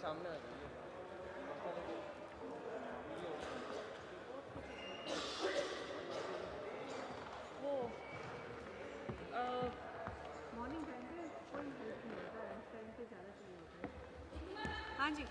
सामने आ जाइए। वो मॉर्निंग टाइम पे कोई हेल्प नहीं होता, लंच टाइम पे ज़्यादा चाहिए होता है। हाँ जी।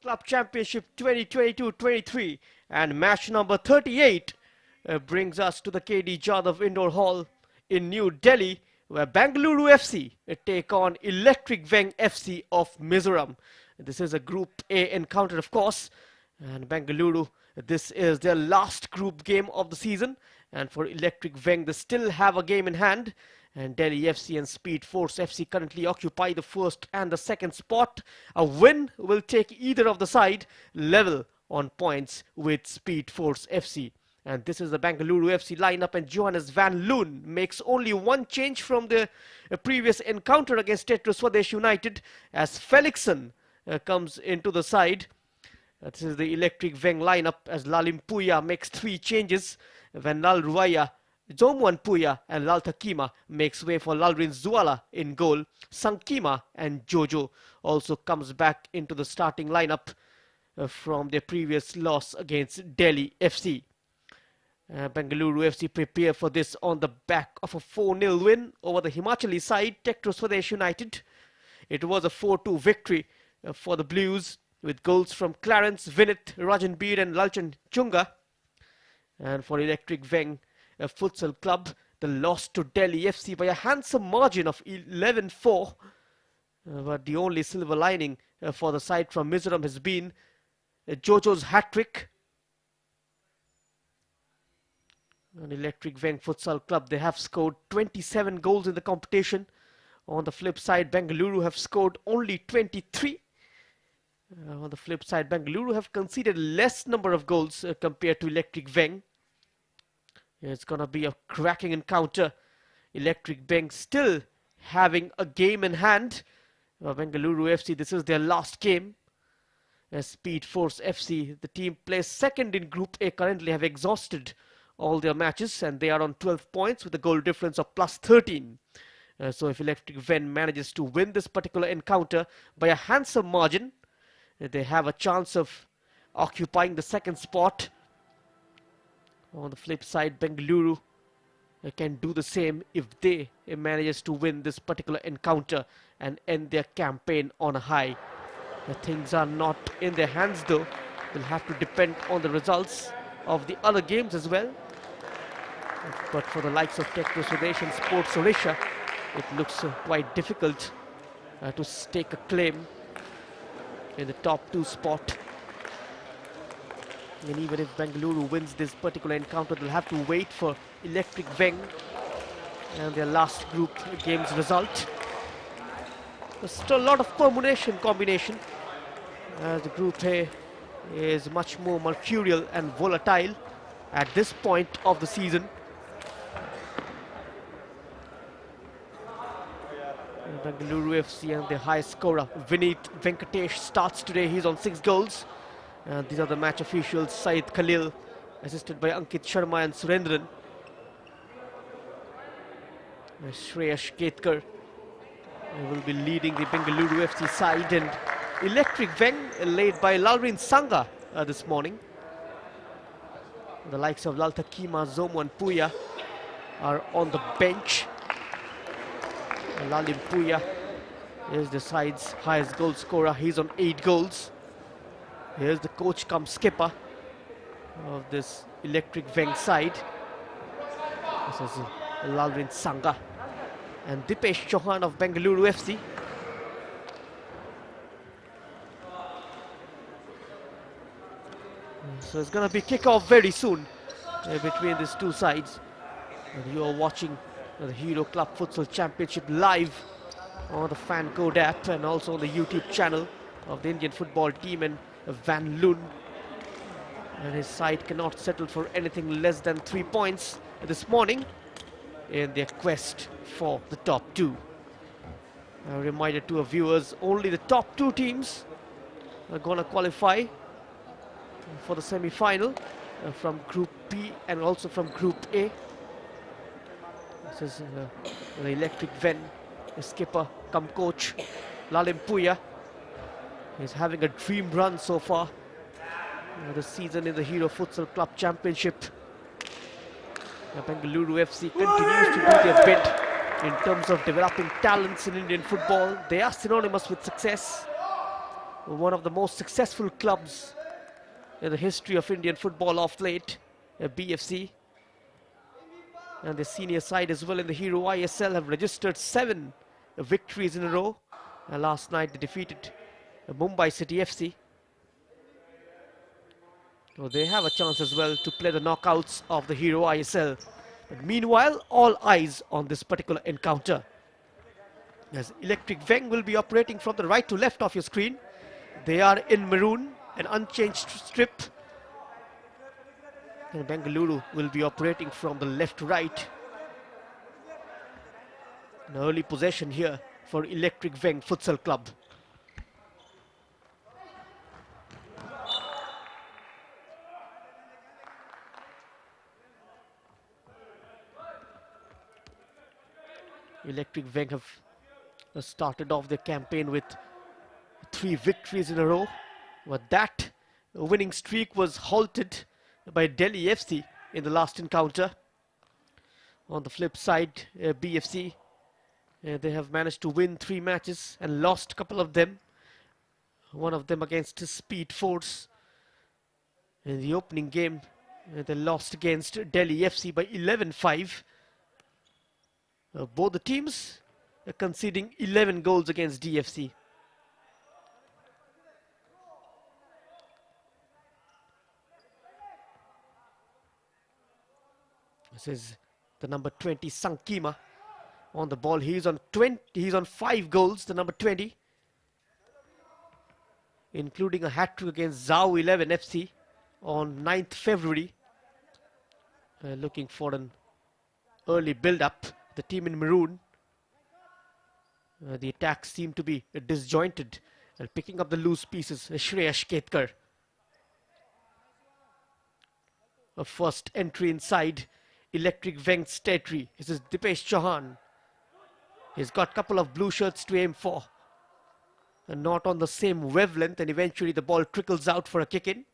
Club Championship 2022-23 and match number 38 brings us to the KD Jadhav Indoor Hall in New Delhi, where Bengaluru FC take on Electric Veng FC of Mizoram. This is a Group A encounter, of course, and Bengaluru, this is their last group game of the season, and for Electric Veng, they still have a game in hand. And Delhi FC and Speed Force FC currently occupy the first and the second spot. A win will take either of the side level on points with Speed Force FC. And this is the Bengaluru FC lineup, and Johannes Van Loon makes only one change from the previous encounter against Tetro Swadesh United as Felixson comes into the side. This is the Electric Veng lineup as Lalim Puya makes 3 changes. Venal Ruaya, Zomwan Puya and Lalta Kima makes way for Lalrin Zuala in goal. Sankima and Jojo also comes back into the starting lineup from their previous loss against Delhi FC. Bengaluru FC prepare for this on the back of a 4-0 win over the Himachali side, Tetro Swadesh United. It was a 4-2 victory for the Blues with goals from Clarence, Vinith, Rajanbir and Lalchan Chunga. And for Electric Veng Futsal Club, the loss to Delhi FC by a handsome margin of 11-4. But the only silver lining for the side from Mizoram has been Jojo's hat-trick. And Electric Veng Futsal Club, they have scored 27 goals in the competition. On the flip side, Bengaluru have scored only 23. On the flip side, Bengaluru have conceded less number of goals compared to Electric Veng. It's going to be a cracking encounter. Electric Veng still having a game in hand. Bengaluru FC, this is their last game. Speed Force FC, the team plays second in Group A, currently have exhausted all their matches and they are on 12 points with a goal difference of plus 13. So if Electric Veng manages to win this particular encounter by a handsome margin, they have a chance of occupying the second spot. On the flip side, Bengaluru can do the same if they manages to win this particular encounter and end their campaign on a high. Things are not in their hands though. They'll have to depend on the results of the other games as well. But for the likes of Tetro Swadesh and Sports Odisha, it looks quite difficult to stake a claim in the top 2 spot. And even if Bengaluru wins this particular encounter, they'll have to wait for Electric Veng and their last group game's result. There's still a lot of permutation combination as the Group A is much more mercurial and volatile at this point of the season. And Bengaluru FC and their high scorer Vinith Venkatesh starts today. He's on 6 goals. And these are the match officials, Saeed Khalil, assisted by Ankit Sharma and Surendran. Shreyash Ketkar will be leading the Bengaluru FC side, and Electric Veng led by Lalrin Sangha this morning. The likes of Lalta Kima, Zomwan Puya are on the bench. Lalim Puya is the side's highest goal scorer. He's on 8 goals. Here's the coach cum skipper of this Electric Veng side. This is Lalrin Sangha and Dipesh Chauhan of Bengaluru FC. So it's going to be kick-off very soon between these two sides. And you are watching the Hero Club Futsal Championship live on the Fan Code app and also on the YouTube channel of the Indian football team. And Van Loon and his side cannot settle for anything less than 3 points this morning in their quest for the top 2. A reminder to our viewers, only the top 2 teams are going to qualify for the semi-final from Group B and also from Group A. This is the Electric Veng skipper cum coach Lalim Puya. He's having a dream run so far this season in the Hero Futsal Club Championship. Bengaluru FC continues to do their bit in terms of developing talents in Indian football. They are synonymous with success. one of the most successful clubs in the history of Indian football of late, BFC. And the senior side as well in the Hero ISL have registered 7 victories in a row. And last night they defeated Mumbai City FC. So they have a chance as well to play the knockouts of the Hero ISL. But meanwhile, all eyes on this particular encounter, as Electric Veng will be operating from the right to left of your screen. They are in maroon, an unchanged strip. And Bengaluru will be operating from the left to right. An early possession here for Electric Veng Futsal Club. Electric Veng have started off their campaign with 3 victories in a row, but that winning streak was halted by Delhi FC in the last encounter. On the flip side, BFC, they have managed to win 3 matches and lost a couple of them. One of them against Speed Force. In the opening game, they lost against Delhi FC by 11-5. Both the teams are conceding 11 goals against DFC. This is the number 20 Sankima on the ball. He's on 5 goals, the number 20, including a hat-trick against Zhao 11 FC on 9th February. Looking for an early build-up. The team in maroon, the attacks seem to be disjointed, and picking up the loose pieces, Shreyash Ketkar. A first entry inside Electric Veng's territory. This is Dipesh Chauhan. He's got a couple of blue shirts to aim for, and not on the same wavelength, and eventually the ball trickles out for a kick-in.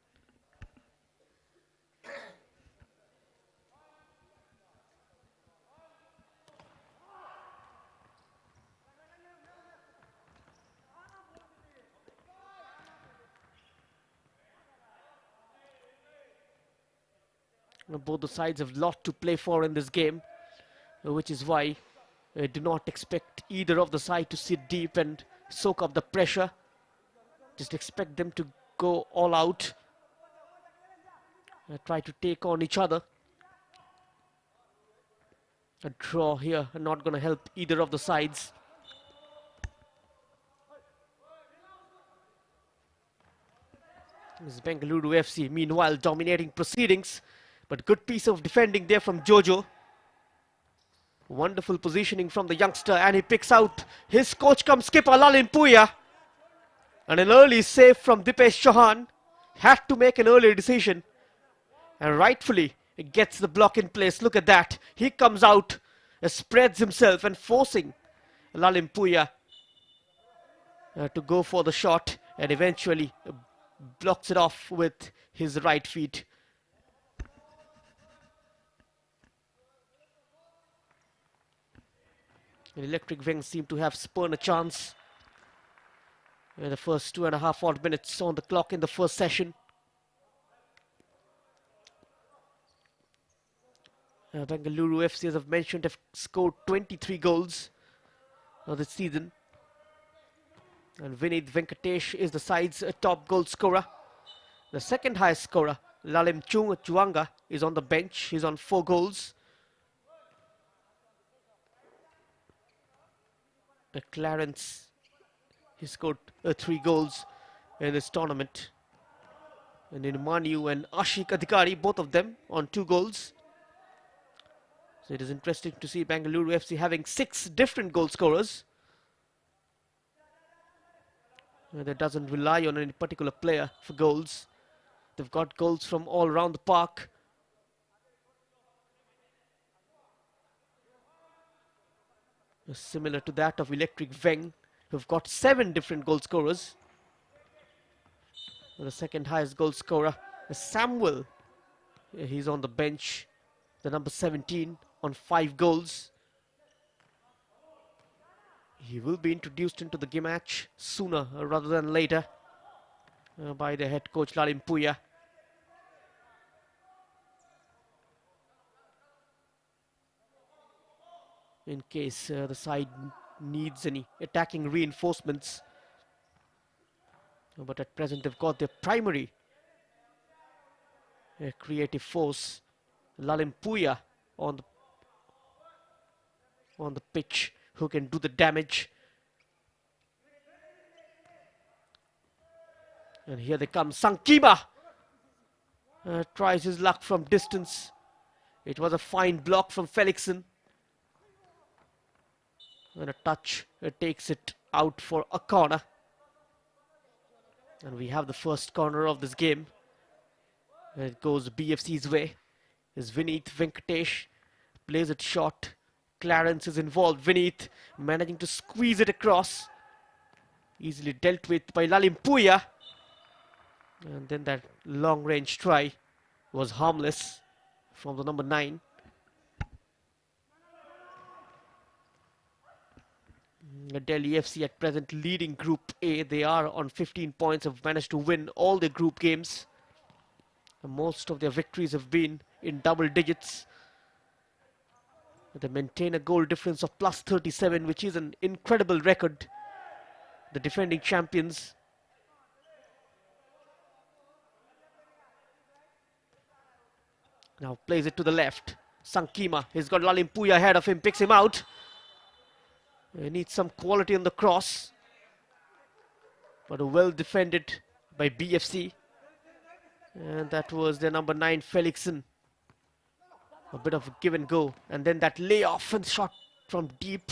Both the sides have a lot to play for in this game, which is why I do not expect either of the side to sit deep and soak up the pressure. Just expect them to go all out, try to take on each other. A draw here not going to help either of the sides. This is Bengaluru FC, meanwhile dominating proceedings. But good piece of defending there from Jojo. Wonderful positioning from the youngster, and he picks out his coach cum skipper Lalin Puya. And an early save from Dipesh Chauhan. Had to make an early decision. And rightfully, it gets the block in place. Look at that. He comes out, spreads himself and forcing Lalin Puya to go for the shot, and eventually blocks it off with his right feet. Electric Veng seem to have spurned a chance in the first 2.5 odd minutes on the clock in the first session. Bengaluru FC, as I've mentioned, have scored 23 goals this season. And Vinith Venkatesh is the side's top goal scorer. The second highest scorer, Lalim Chuanga, is on the bench. He's on 4 goals. Clarence, he scored 3 goals in this tournament. And then Manu and Ashik Adhikari, both of them on 2 goals. So it is interesting to see Bengaluru FC having 6 different goal scorers. That doesn't rely on any particular player for goals. They've got goals from all around the park. Similar to that of Electric Veng, who've got 7 different goal scorers. The second highest goal scorer is Samuel. He's on the bench, the number 17, on 5 goals. He will be introduced into the game match sooner rather than later. by the head coach Lalim Puya. In case the side needs any attacking reinforcements. But at present they've got their primary creative force, Lalim Puya, on the pitch, who can do the damage. And here they come. Sankima tries his luck from distance. It was a fine block from Felixson. And a touch takes it out for a corner. And we have the first corner of this game. And it goes BFC's way. Is Vineeth Venkatesh. Plays it short. Clarence is involved. Vineeth managing to squeeze it across. Easily dealt with by Lalim Puya. And then that long range try was harmless from the number 9. Delhi FC at present leading Group A. They are on 15 points, have managed to win all their group games. Most of their victories have been in double digits. They maintain a goal difference of plus 37, which is an incredible record. The defending champions. Now plays it to the left. Sankima, he's got Lalim Puya ahead of him, picks him out. He needs some quality on the cross. But well defended by BFC. And that was their number 9, Felixson. A bit of a give and go. And then that layoff and shot from deep.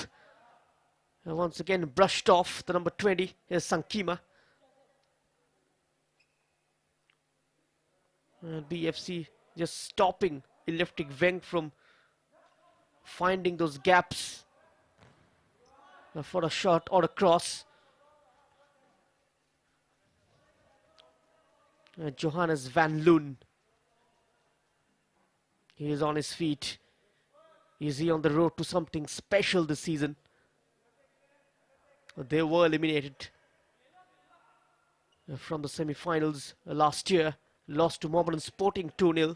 And once again brushed off the number 20. Here's Sankima. And BFC just stopping Electric Veng from finding those gaps for a shot or a cross. Johannes van Loon. He is on his feet. Is he on the road to something special this season? They were eliminated from the semi-finals last year. Lost to Mohammedan Sporting 2-0.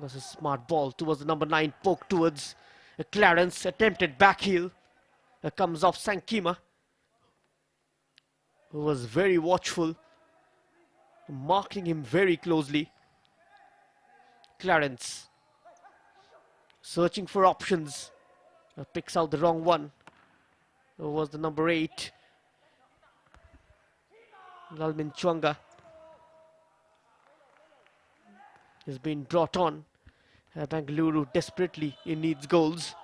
That's a smart ball towards the number 9, poke towards Clarence, attempted back heel. Comes off Sankima, who was very watchful, marking him very closely. Clarence, searching for options, picks out the wrong one. It was the number 8, Lalmin Chwanga. Has been brought on. Bengaluru desperately needs goals.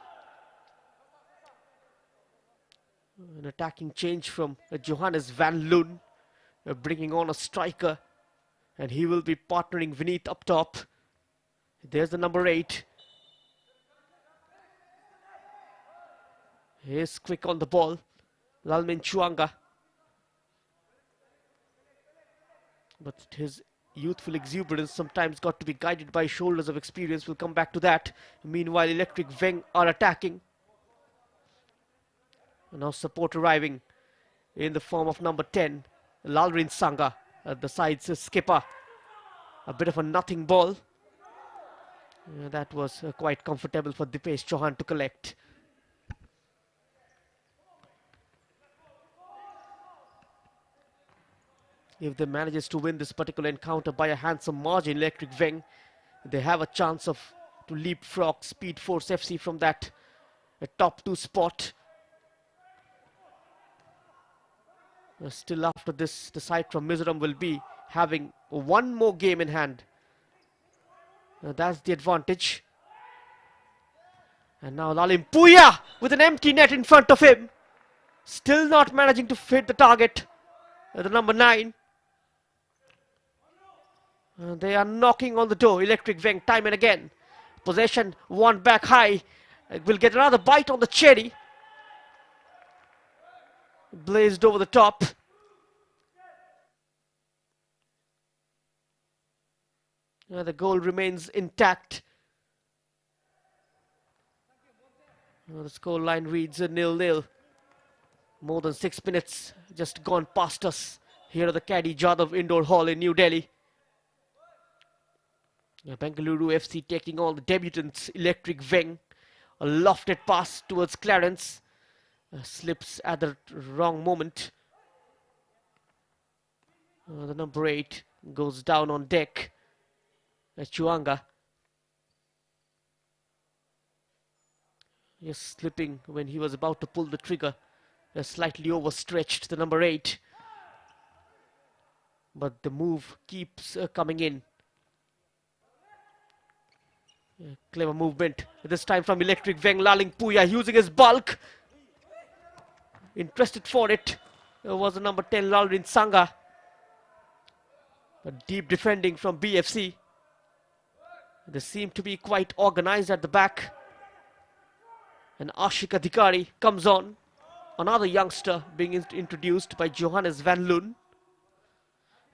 An attacking change from Johannes van Loon, bringing on a striker, and he will be partnering Vineeth up top. There's the number 8. He's quick on the ball, Lalmin Chwanga. But his youthful exuberance sometimes got to be guided by shoulders of experience. We'll come back to that. Meanwhile, Electric Veng are attacking. And now support arriving in the form of number 10, Lalrin Sangha, the side's skipper. A bit of a nothing ball. That was quite comfortable for Dipesh Chauhan to collect. If they manages to win this particular encounter by a handsome margin, Electric Veng, they have a chance to leapfrog Speed Force FC from that top 2 spot. Still after this, the side from Mizoram will be having one more game in hand. That's the advantage. And now Lalim Puya with an empty net in front of him. Still not managing to hit the target. The number 9. They are knocking on the door, Electric Veng, time and again. Possession, one back high. Will get another bite on the cherry. Blazed over the top. The goal remains intact. The score line reads 0-0. More than 6 minutes just gone past us here at the Kadi Jadhav Indoor Hall in New Delhi. Bengaluru FC taking on the debutants Electric Veng. A lofted pass towards Clarence. Slips at the wrong moment. The number 8 goes down on deck. Chuanga. Yes, slipping when he was about to pull the trigger. Slightly overstretched, the number 8. But the move keeps coming in. Clever movement. This time from Electric Veng, Laling Puya using his bulk. Interested for it. Was the number 10 Lalrin Sanga. But deep defending from BFC. They seem to be quite organized at the back. And Ashika Adhikari comes on. Another youngster being introduced by Johannes van Loon.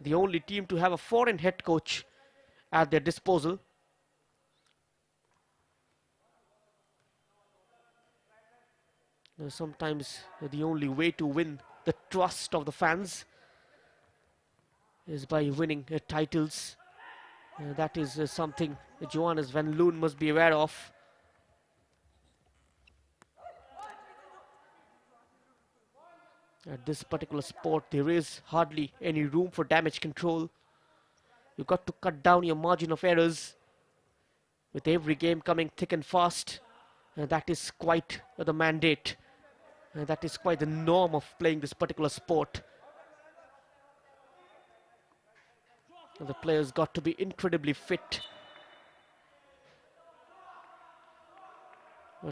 The only team to have a foreign head coach at their disposal. Sometimes the only way to win the trust of the fans is by winning titles. That is something Johannes van Loon must be aware of. At this particular sport, there is hardly any room for damage control. You've got to cut down your margin of errors with every game coming thick and fast. That is quite the mandate. That is quite the norm of playing this particular sport. The players got to be incredibly fit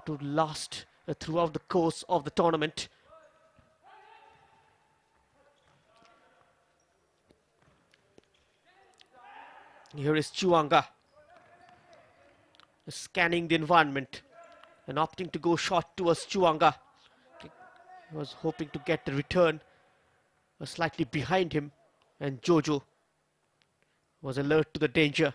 to last throughout the course of the tournament. Here is Chuanga scanning the environment and opting to go short towards Chuanga. Was hoping to get the return. Was slightly behind him, and Jojo was alert to the danger.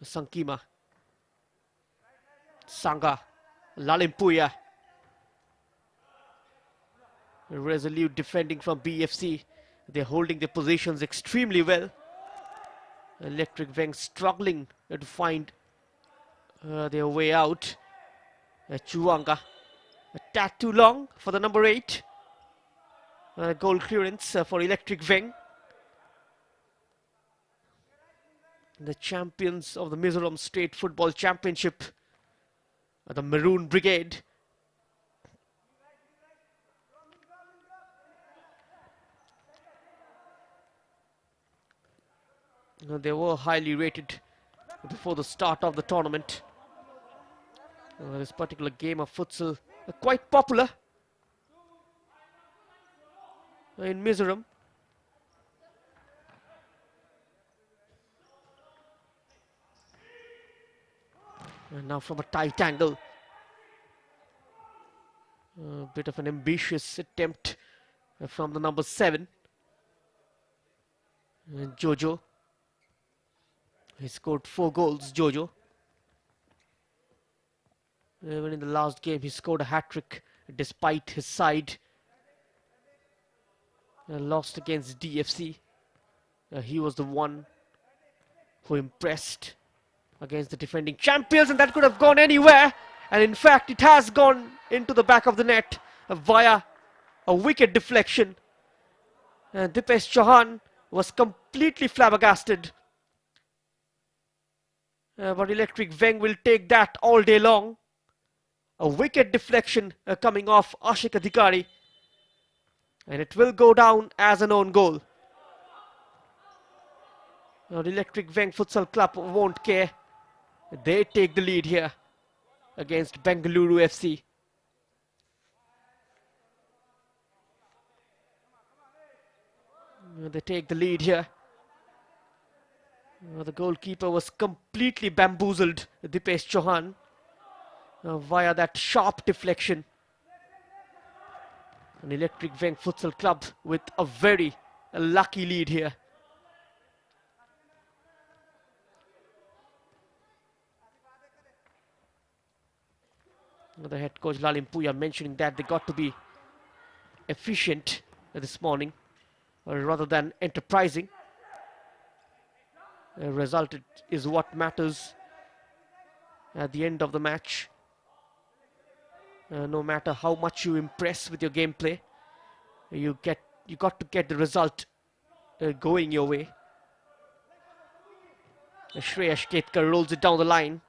Sankima, Sanga, Lalimpuya. Resolute defending from BFC. They're holding their positions extremely well. Electric Veng struggling to find their way out. Chuanga, a tad too long for the number 8. Goal clearance for Electric Veng. The champions of the Mizoram State Football Championship, the Maroon Brigade. They were highly rated before the start of the tournament. This particular game of futsal quite popular in Mizoram. And now from a tight angle. A bit of an ambitious attempt from the number 7. And Jojo. He scored 4 goals, Jojo. Even in the last game, he scored a hat-trick despite his side. Lost against DFC. He was the one who impressed against the defending champions, and that could have gone anywhere. And in fact, it has gone into the back of the net via a wicket deflection. Dipesh Chauhan was completely flabbergasted. But Electric Veng will take that all day long. A wicket deflection coming off Ashik Adhikari. And it will go down as an own goal. Now the Electric Veng Futsal Club won't care. They take the lead here against Bengaluru FC. They take the lead here. The goalkeeper was completely bamboozled, Dipesh Chauhan, via that sharp deflection. An Electric Veng Futsal Club with a very lucky lead here. The head coach Lalim Puya mentioning that they got to be efficient this morning, rather than enterprising. The result is what matters at the end of the match. No matter how much you impress with your gameplay, you got to get the result going your way. Shreyash Ketkar rolls it down the line.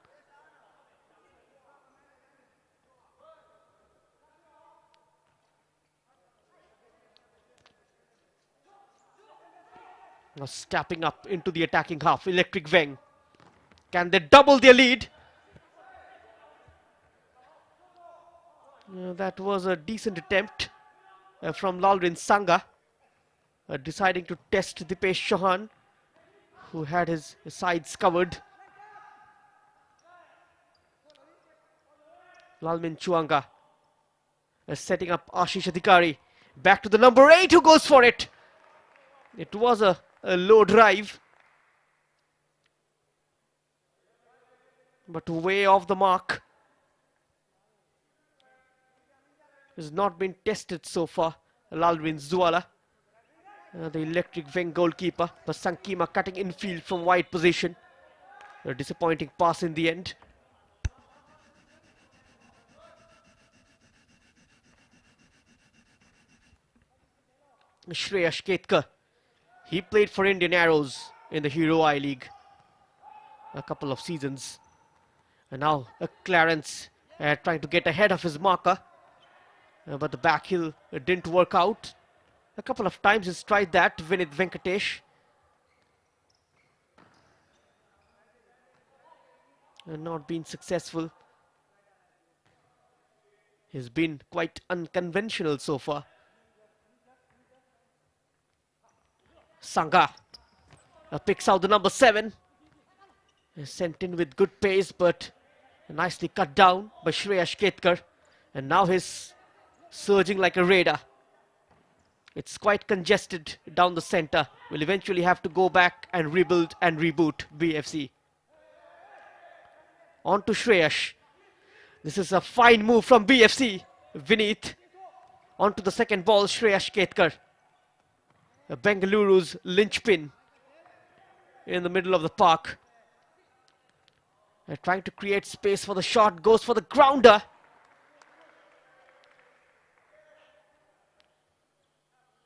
Now stepping up into the attacking half, Electric Veng. Can they double their lead? That was a decent attempt from Lalrin Sangha, deciding to test Dipesh Chauhan, who had his sides covered. Lalmin Chuanga setting up Ashish Adhikari. Back to the number 8 who goes for it. It was a low drive, but way off the mark. Has not been tested so far. Lalwin Zuala, the Electric Veng goalkeeper. But Sankima cutting infield from wide position. A disappointing pass in the end. Shreyash Ketkar. He played for Indian Arrows in the Hero I League a couple of seasons. And now Clarence trying to get ahead of his marker. But the back heel didn't work out. A couple of times he's tried that, Vinith Venkatesh. And not been successful. He's been quite unconventional so far. Sangha picks out the number 7. Sent in with good pace, but nicely cut down by Shreyash Ketkar. And now he's surging like a radar. It's quite congested down the center. We'll eventually have to go back and rebuild and reboot BFC. On to Shreyash. This is a fine move from BFC. Vineeth. On to the second ball, Shreyash Ketkar. Bengaluru's linchpin in the middle of the park. Trying to create space for the shot. Goes for the grounder.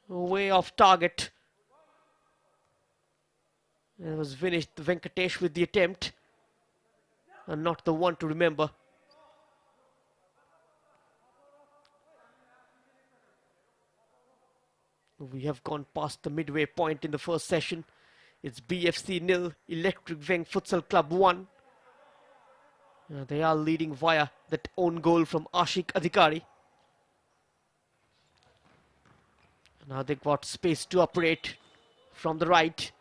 Way off target. It was Vinith Venkatesh with the attempt. And not the one to remember. We have gone past the midway point in the first session. It's BFC 0, Electric Veng Futsal Club 1. They are leading via that own goal from Ashik Adhikari. Now they've got space to operate from the right.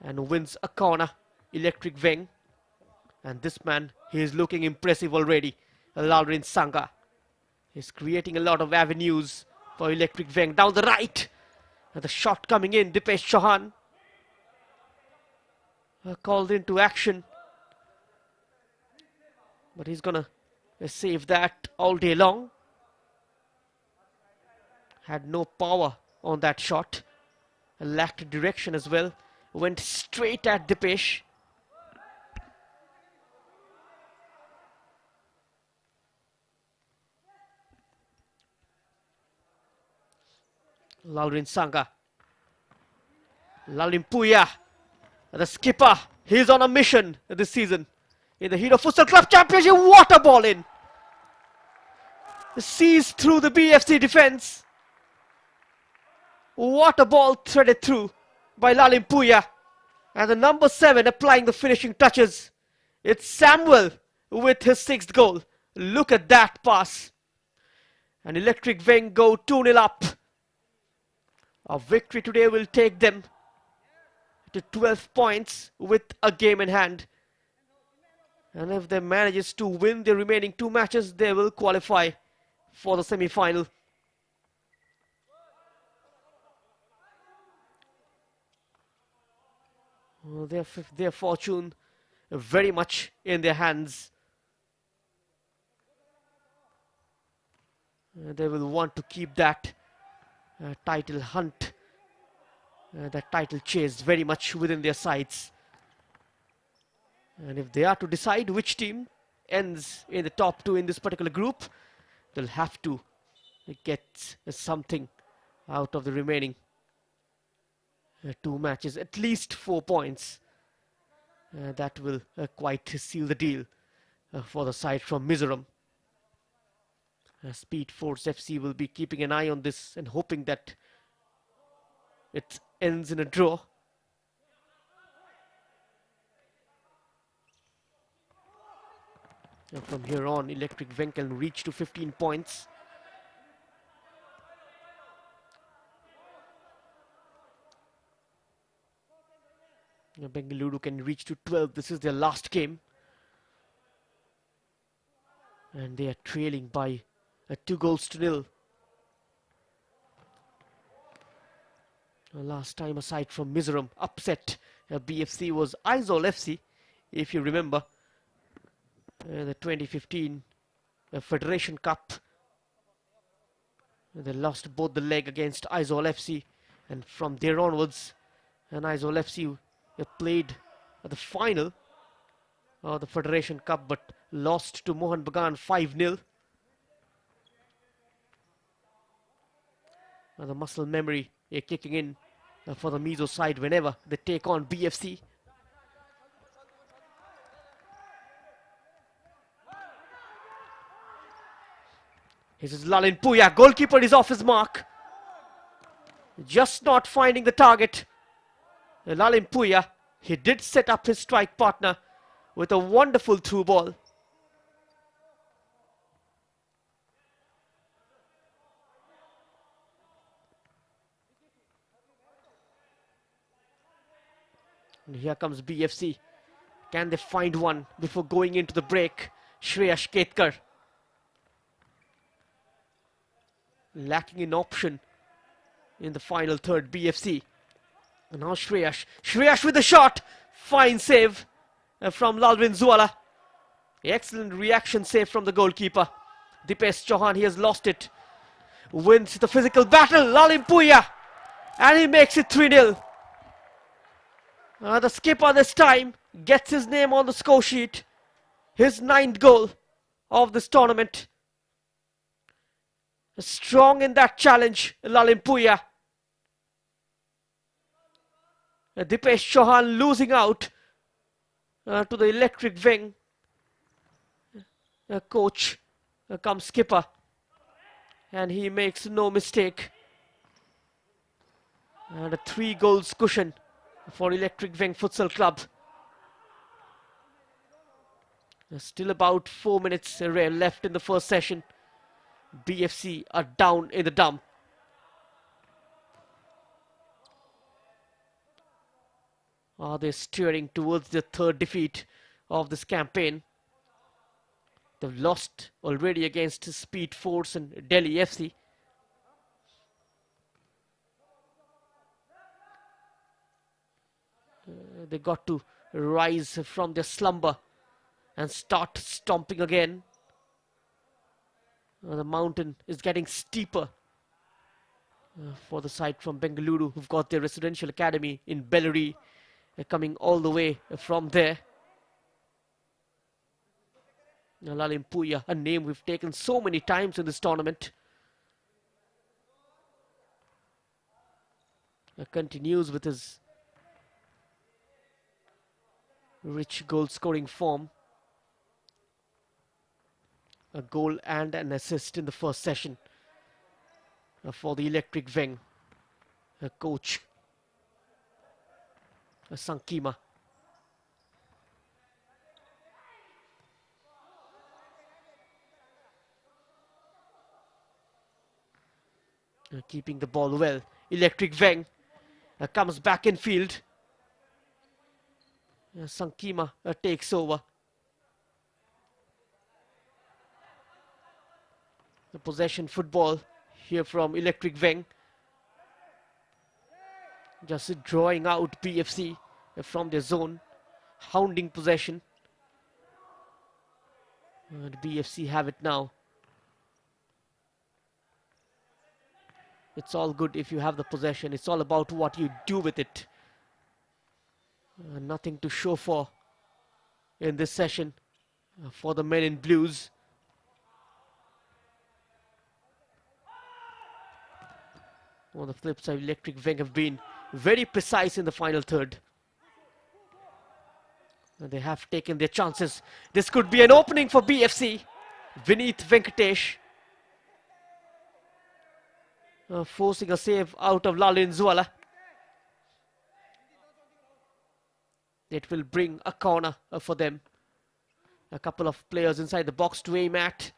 And wins a corner, Electric Veng. And this man, he is looking impressive already. Lalrin Sangha. He's creating a lot of avenues for Electric Veng down the right. And the shot coming in, Dipesh Chauhan. Called into action. But he's gonna save that all day long. Had no power on that shot. Lacked direction as well. Went straight at Dipesh. Lalrin Sangha. Lalim Puya, the skipper. He's on a mission this season. In the Hero Futsal Club Championship, what a ball in! Sees through the BFC defense. What a ball threaded through by Lalim Puya. And the number 7 applying the finishing touches. It's Samuel with his 6th goal. Look at that pass. And Electric Veng go 2-0 up. A victory today will take them to 12 points with a game in hand. And if they manages to win the remaining 2 matches, they will qualify for the semi-final. Their fortune very much in their hands. They will want to keep that title hunt, that title chase very much within their sights. And if they are to decide which team ends in the top two in this particular group, they'll have to get something out of the remaining two matches, at least 4 points. That will quite seal the deal for the side from Mizoram. Speed Force FC will be keeping an eye on this and hoping that it ends in a draw. And from here on, Electric Veng can reach to 15 points. Bengaluru can reach to 12. This is their last game. And they are trailing by 2-0. Last time, aside from Mizoram, upset BFC was Aizawl FC, if you remember. The 2015 Federation Cup. They lost both the leg against Aizawl FC. And from there onwards, Aizawl FC played the final of the Federation Cup, but lost to Mohan Bagan 5-0. The muscle memory kicking in for the Mizo side whenever they take on BFC. This is Lalin Puya. Goalkeeper is off his mark. Just not finding the target. Lalin Puya, he did set up his strike partner with a wonderful through ball. And here comes BFC. Can they find one before going into the break? Shreyash Ketkar. Lacking in option in the final third, BFC. And now Shreyash. Shreyash with a shot. Fine save from Lalvin Zuala. Excellent reaction save from the goalkeeper. Dipesh Chauhan, he has lost it. Wins the physical battle. Lalin Puya. And he makes it 3-0. The skipper this time gets his name on the score sheet. His 9th goal of this tournament. Strong in that challenge, Lalin Puya. Dipesh Chauhan losing out to the Electric Veng coach, come skipper, and he makes no mistake. And a 3 goals cushion for Electric Veng Futsal Club. Still about 4 minutes left in the first session. BFC are down in the dump. Are they steering towards the third defeat of this campaign? They've lost already against Speed Force and Delhi FC. They got to rise from their slumber and start stomping again. The mountain is getting steeper for the side from Bengaluru, who've got their residential academy in Bellary, coming all the way from there. Lalin Puya, a name we've taken so many times in this tournament. Continues with his rich goal scoring form. A goal and an assist in the first session for the Electric Veng coach Sankima. Keeping the ball well. Electric Veng comes back in field. Sankima takes over. The possession football here from Electric Veng. Just drawing out BFC from their zone, hounding possession. And BFC have it now. It's all good if you have the possession. It's all about what you do with it. Nothing to show for in this session for the men in blues. On the flip side, Electric Veng have been very precise in the final third. And they have taken their chances. This could be an opening for BFC. Vineeth Venkatesh forcing a save out of Lalin Zwala. It will bring a corner for them. A couple of players inside the box to aim at.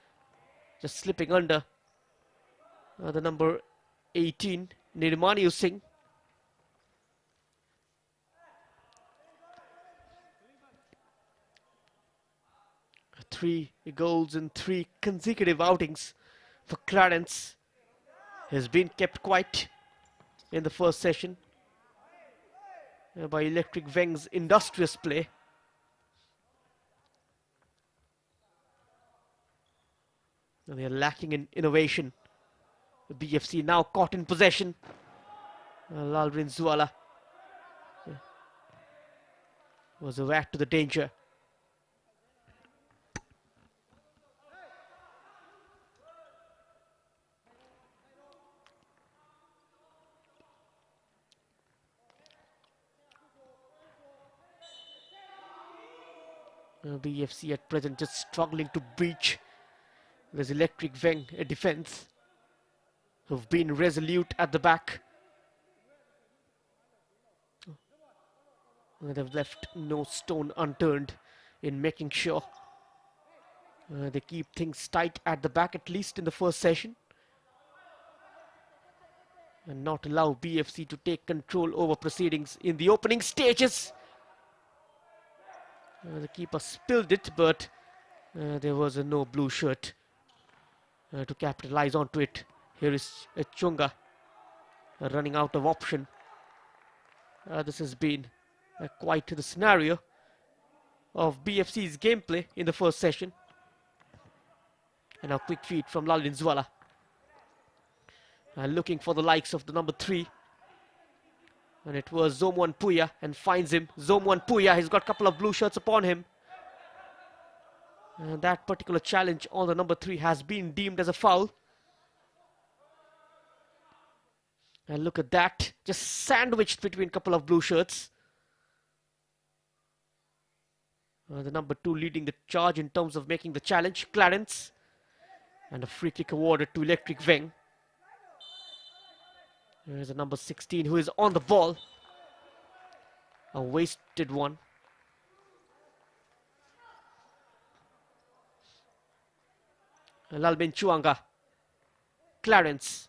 Just slipping under. The number 18, Nirmani Singh. Three goals in 3 consecutive outings for Clarence. Has been kept quiet in the first session by Electric Veng's industrious play. They are lacking in innovation. The BFC now caught in possession. Lalrin Zwala was a rat to the danger. BFC at present just struggling to breach this Electric Veng defense, who've been resolute at the back. They've left no stone unturned in making sure they keep things tight at the back, at least in the first session, and not allow BFC to take control over proceedings in the opening stages. The keeper spilled it, but there was no blue shirt to capitalize onto it. Here is Chunga running out of option. This has been quite the scenario of BFC's gameplay in the first session. And a quick feed from Lalin Zwala. Looking for the likes of the number 3. And it was Zomwan Puya, and finds him. Zomwan Puya, he's got a couple of blue shirts upon him. And that particular challenge on the number 3 has been deemed as a foul. And look at that, just sandwiched between a couple of blue shirts. The number 2 leading the charge in terms of making the challenge, Clarence. And a free kick awarded to Electric Veng. There's a number 16 who is on the ball. A wasted one. Lalbin Chuanga. Clarence.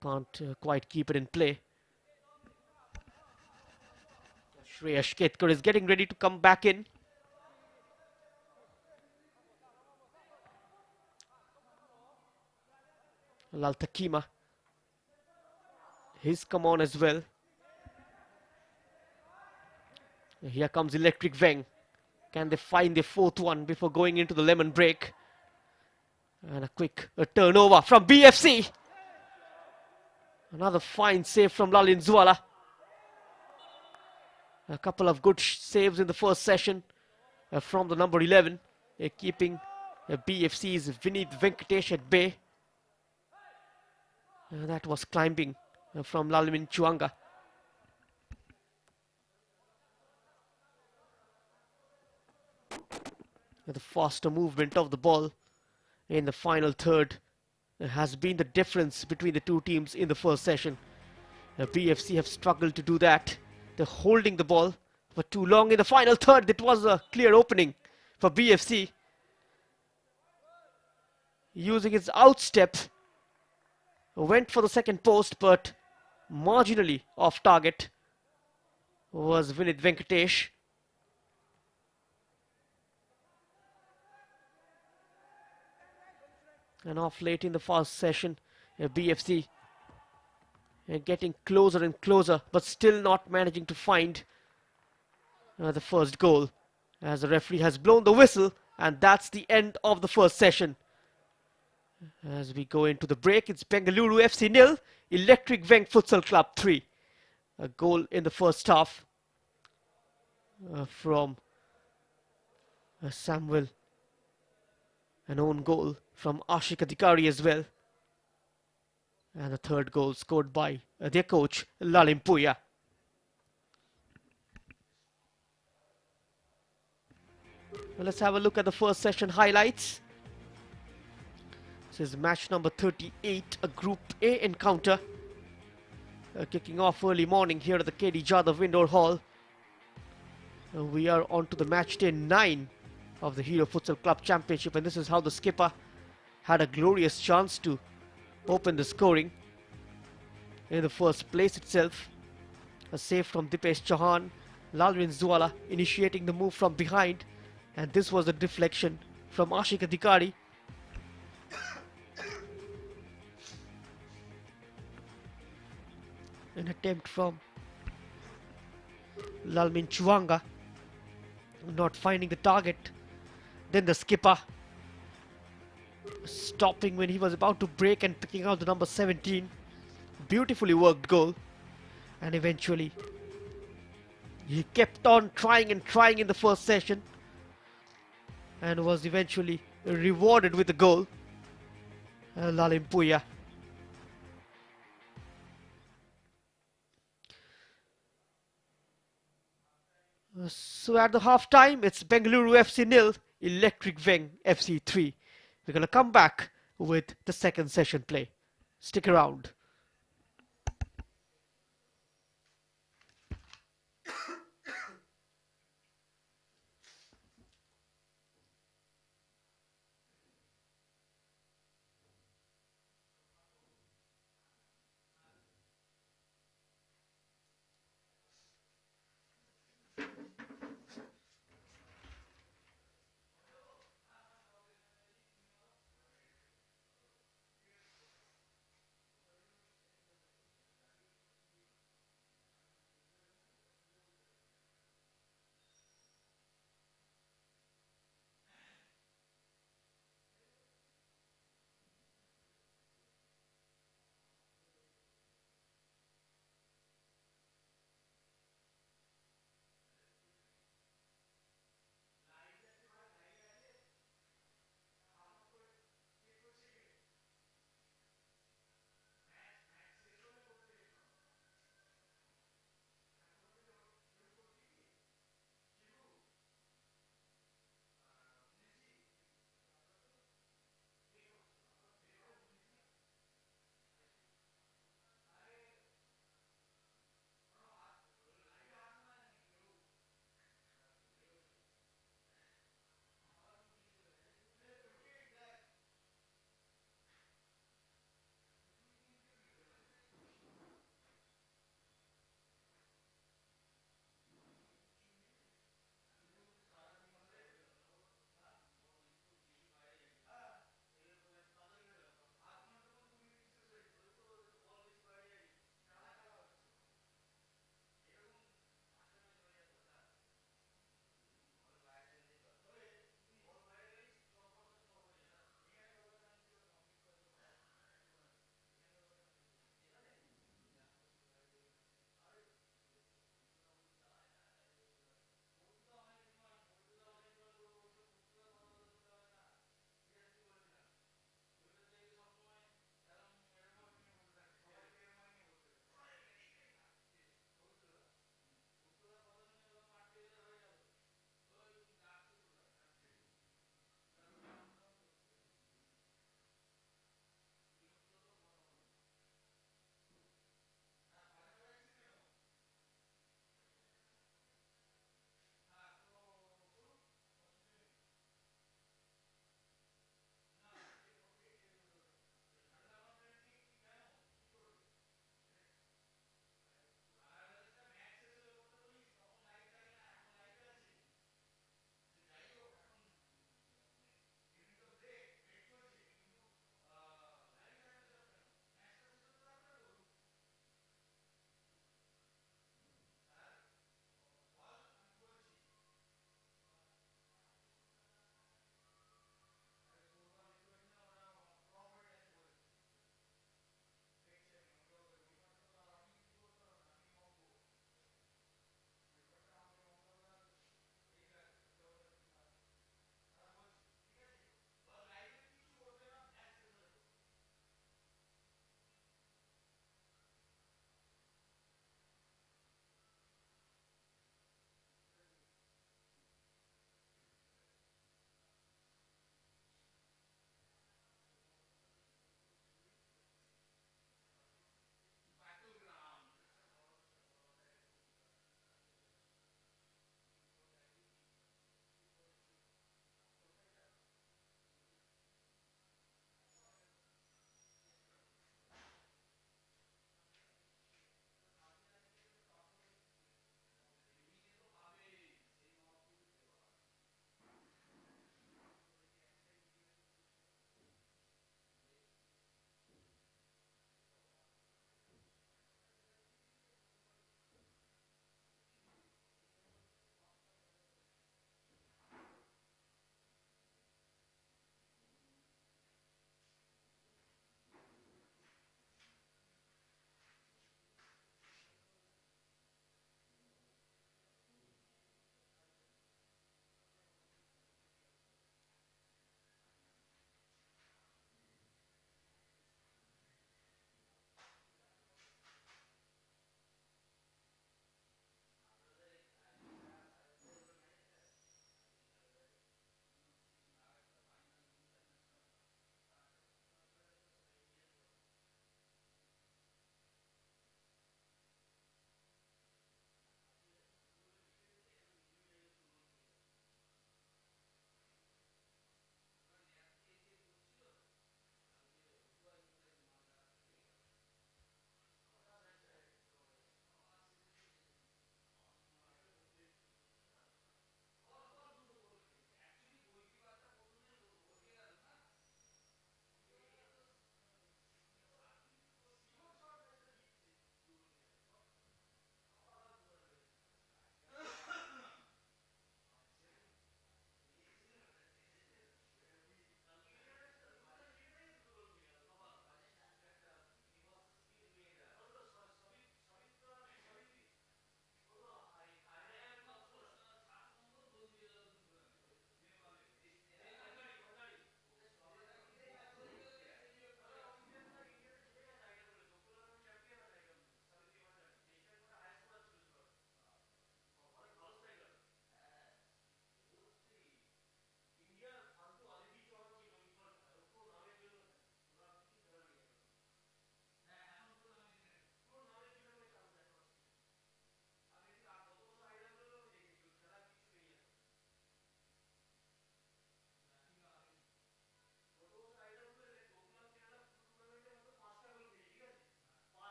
Can't quite keep it in play. Shreyash Ketkar is getting ready to come back in. Lal Takima. He's come on as well. Here comes Electric Veng. Can they find their 4th one before going into the lemon break? And a quick turnover from BFC. Another fine save from Lalin Zwala. A couple of good saves in the first session from the number 11. Keeping BFC's Vineeth Venkatesh at bay. That was climbing from Lalmin Chuanga. The faster movement of the ball in the final third has been the difference between the two teams in the first session. BFC have struggled to do that. They're holding the ball for too long in the final third. It was a clear opening for BFC. Using its outstep, went for the second post, but marginally off target was Vineeth Venkatesh. And off late in the first session, BFC getting closer and closer, but still not managing to find the first goal, as the referee has blown the whistle, and that's the end of the first session. As we go into the break, it's Bengaluru FC nil, Electric Veng Futsal Club 3. A goal in the first half from Samuel. An own goal from Ashik Adhikari as well. And the third goal scored by their coach, Lalim Puya. Well, let's have a look at the first session highlights. This is match number 38, a Group A encounter. Kicking off early morning here at the KD Jadhav Indoor Hall. We are on to the match day 9 of the Hero Futsal Club Championship, and this is how the skipper had a glorious chance to open the scoring. In the first place itself, a save from Dipesh Chauhan, Lalwin Zwala initiating the move from behind, and this was a deflection from Ashik Adhikari. An attempt from Lalmin Chuanga, not finding the target. Then the skipper stopping when he was about to break and picking out the number 17. Beautifully worked goal. And eventually he kept on trying and trying in the first session and was eventually rewarded with the goal. Lalim Puya. So at the half time, it's Bengaluru FC nil, Electric Veng FC 3. We're going to come back with the second session play. Stick around.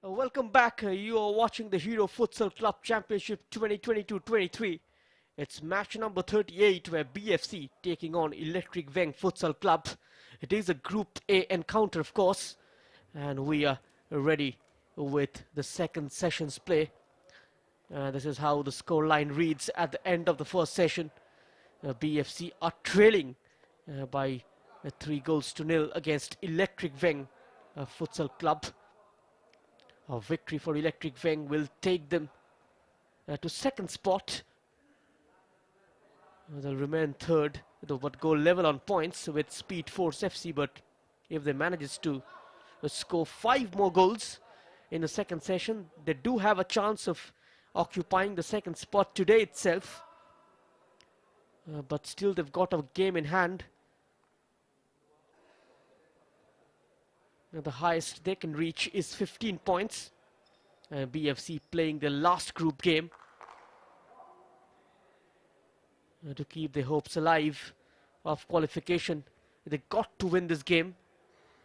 Welcome back. You are watching the Hero Futsal Club Championship 2022-23. It's match number 38 where BFC taking on Electric Veng Futsal Club. It is a Group A encounter, of course, and we are ready with the second session's play. This is how the scoreline reads at the end of the first session. BFC are trailing by 3-0 against Electric Veng Futsal Club. A victory for Electric Veng will take them to second spot. They'll remain third, but go level on points with Speed Force FC. But if they manages to score 5 more goals in the second session, they do have a chance of occupying the second spot today itself. But still, they've got a game in hand. The highest they can reach is 15 points. BFC playing their last group game to keep their hopes alive of qualification. They got to win this game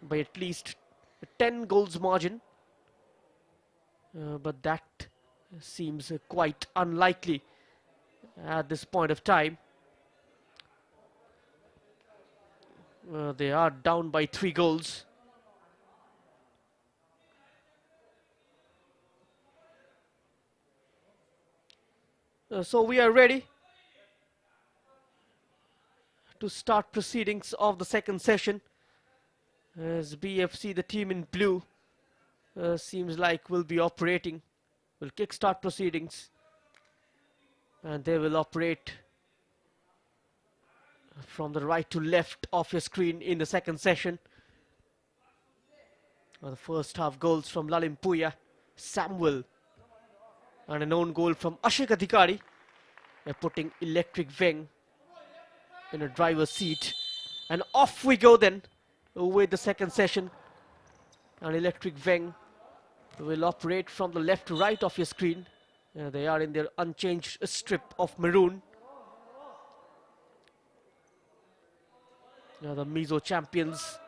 by at least a 10 goals margin. But that seems quite unlikely at this point of time. They are down by 3 goals. So we are ready to start proceedings of the second session, as BFC, the team in blue, seems like will be operating, will kickstart proceedings, and they will operate from the right to left of your screen in the second session. The first half goals from Lalimpuya, Samuel, and an own goal from Ashik Adhikari, putting Electric Veng in a driver's seat. And off we go then with the second session. And Electric Veng will operate from the left to right of your screen. They are in their unchanged strip of maroon. The Mizo champions.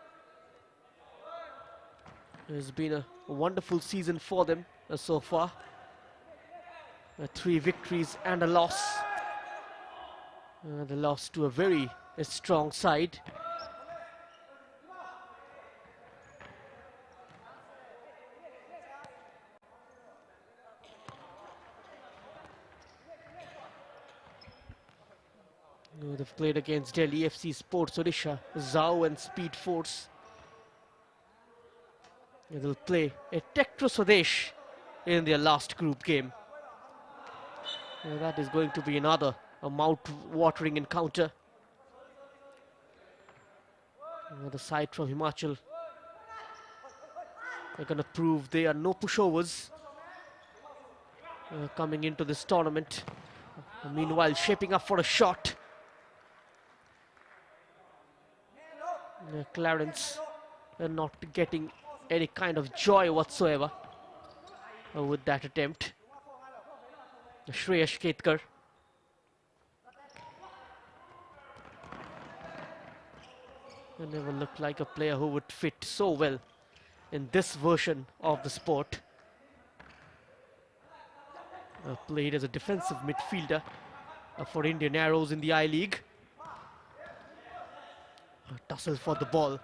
It's been a wonderful season for them so far. 3 victories and a loss. They lost to a very strong side. They've played against Delhi FC, Sports Odisha, Zao and Speed Force. They'll play a Tektro Swadesh in their last group game. That is going to be another mouth-watering encounter. The side from Himachal are going to prove they are no pushovers coming into this tournament. Meanwhile, shaping up for a shot. Clarence not getting any kind of joy whatsoever with that attempt. Shreyash Ketkar. Never looked like a player who would fit so well in this version of the sport. Played as a defensive midfielder for Indian Arrows in the I-League. Tussle for the ball.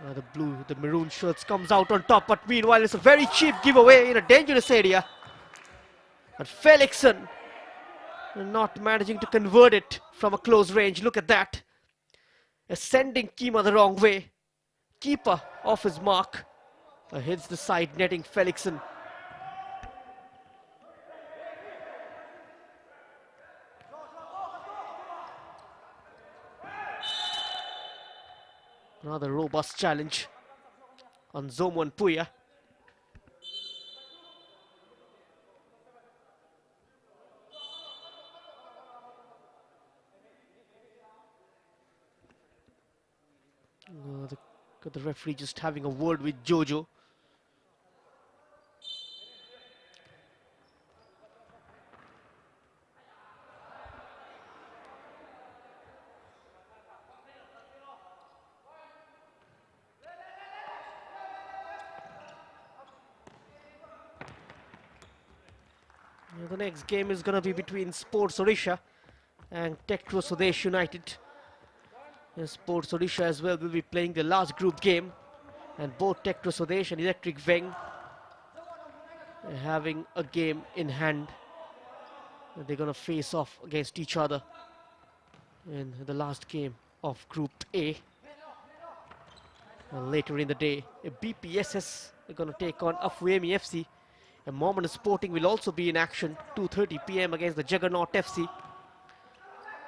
The maroon shirts comes out on top, but meanwhile it's a very cheap giveaway in a dangerous area. But Felixson not managing to convert it from a close range. Look at that. Sending Kima the wrong way. Keeper off his mark. Hits the side netting Felixson. Another robust challenge on Zomon Puya. The referee just having a word with Jojo. The next game is going to be between Sports Odisha and Tektro Swadesh United. Sports Odisha as well will be playing the last group game, and both Tektro Swadesh and Electric Veng having a game in hand. They're going to face off against each other in the last game of Group A. Later in the day, BPSS are going to take on Afuemi FC. And Mohammedan Sporting will also be in action 2:30 p.m. against the Juggernaut FC.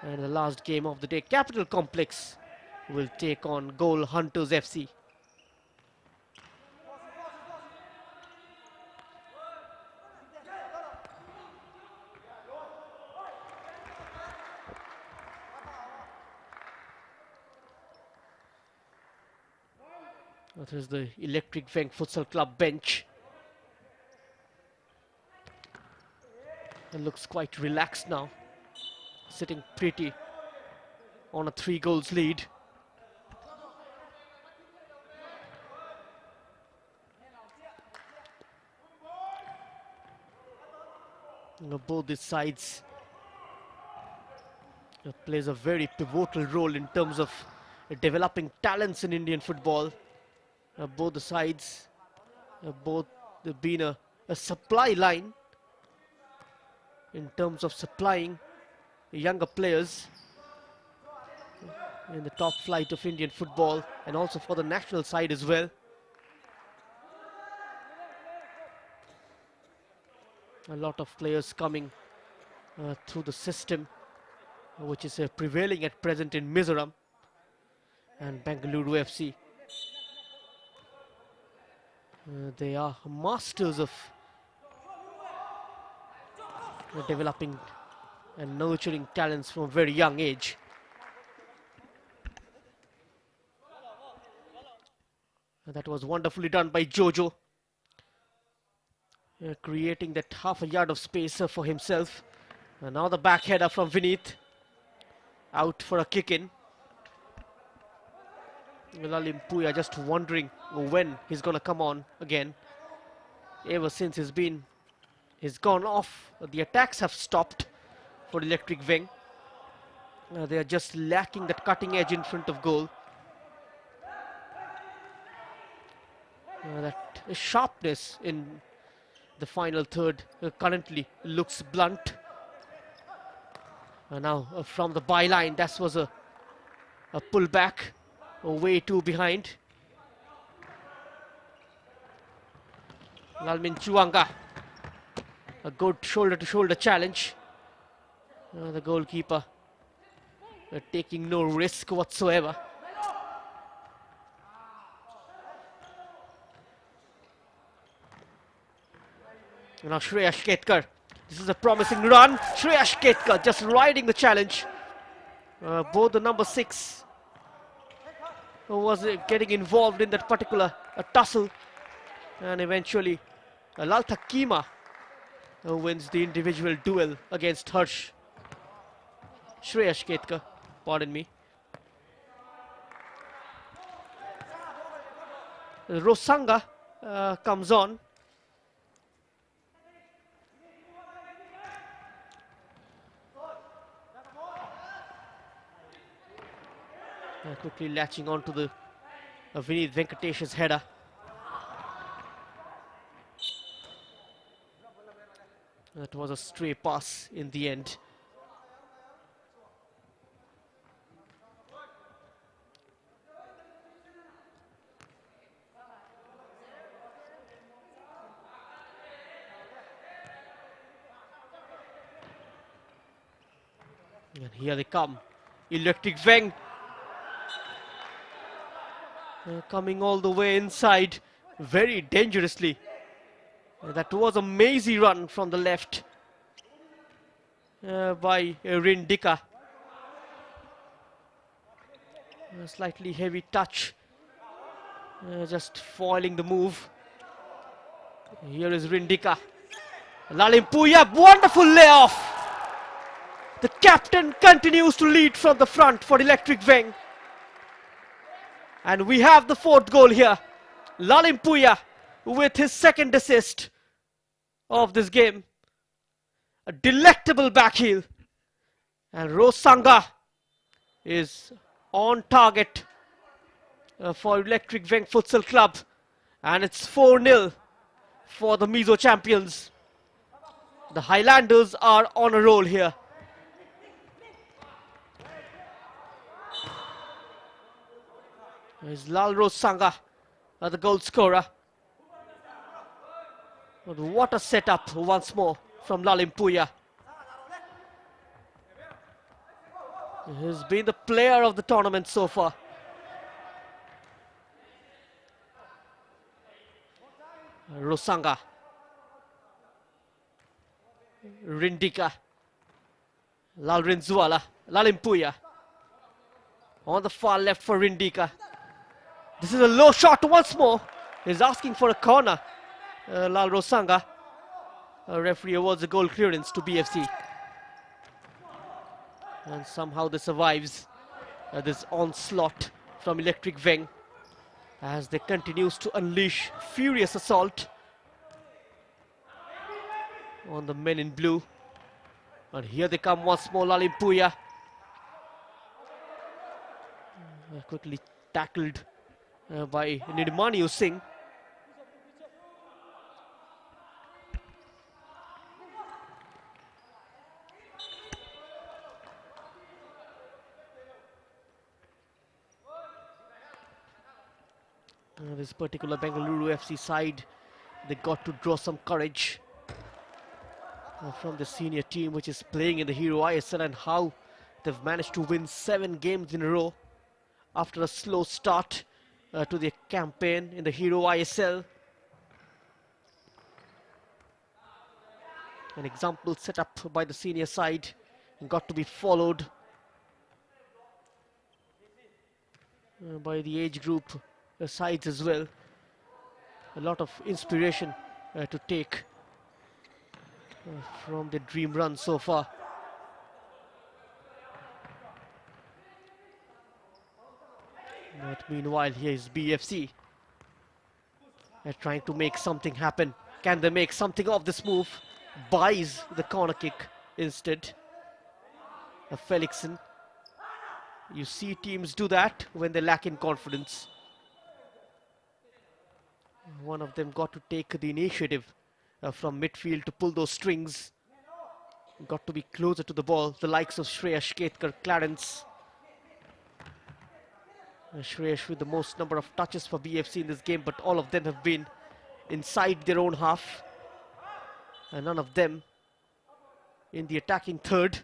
And the last game of the day, Capital Complex will take on Goal Hunters FC. That is the Electric Veng Futsal Club bench. It looks quite relaxed now, sitting pretty on a 3 goals lead. Both these sides plays a very pivotal role in terms of developing talents in Indian football. Both the sides, both have been a supply line in terms of supplying younger players in the top flight of Indian football, and also for the national side as well. A lot of players coming through the system, which is prevailing at present in Mizoram and Bengaluru FC. They are masters of developing and nurturing talents from a very young age. That was wonderfully done by Jojo, creating that half a yard of space for himself. And now the back header from Vineet, out for a kick in. Lalim Puya just wondering when he's gonna come on again. Ever since he's gone off, the attacks have stopped for Electric Veng. They are just lacking that cutting edge in front of goal. That sharpness in the final third currently looks blunt. Now from the byline, that was a pullback, way too behind. Lalmin Chuanga, a good shoulder-to-shoulder challenge. The goalkeeper taking no risk whatsoever. Now Shreyash Ketkar. This is a promising run. Shreyash Ketkar just riding the challenge. Both the number 6 was getting involved in that particular tussle, and eventually Lalta Kima wins the individual duel against Shreyash Ketkar, pardon me. Rosanga comes on. Quickly latching onto the Vineet Venkatesh's header. That was a stray pass in the end. And here they come. Electric Veng. Coming all the way inside, very dangerously. That was a mazy run from the left by Rindika. A slightly heavy touch, just foiling the move. Here is Rindika. Lalimpuya, wonderful layoff. The captain continues to lead from the front for Electric Veng. And we have the fourth goal here. Lalimpuya with his second assist of this game. A delectable backheel. And Rosanga is on target for Electric Veng Futsal Club. And it's 4-0 for the Mizo champions. The Highlanders are on a roll here. Is Lal Rosanga, the goal scorer. But what a setup once more from Lalimpuya. He has been the player of the tournament so far. Rosanga. Rindika. Lalrinzuala. Lalimpuya. On the far left for Rindika. This is a low shot once more. He's asking for a corner. Lal Rosanga. Referee awards a goal clearance to BFC. And somehow they survives this onslaught from Electric Veng as they continues to unleash furious assault on the men in blue. And here they come once more, Lalimpuya. Quickly tackled by Nidmaniu Singh. This particular Bengaluru FC side, they got to draw some courage from the senior team which is playing in the Hero ISL, and how they've managed to win 7 games in a row after a slow start to their campaign in the Hero ISL. An example set up by the senior side and got to be followed by the age group sides as well. A lot of inspiration to take from the dream run so far. But meanwhile, here is BFC trying to make something happen. Can they make something of this move? Buys the corner kick instead. Felixson. You see teams do that when they lack in confidence. One of them got to take the initiative from midfield to pull those strings. Got to be closer to the ball. The likes of Shreyash Ketkar, Clarence. Shreyash with the most number of touches for BFC in this game, but all of them have been inside their own half. And none of them in the attacking third.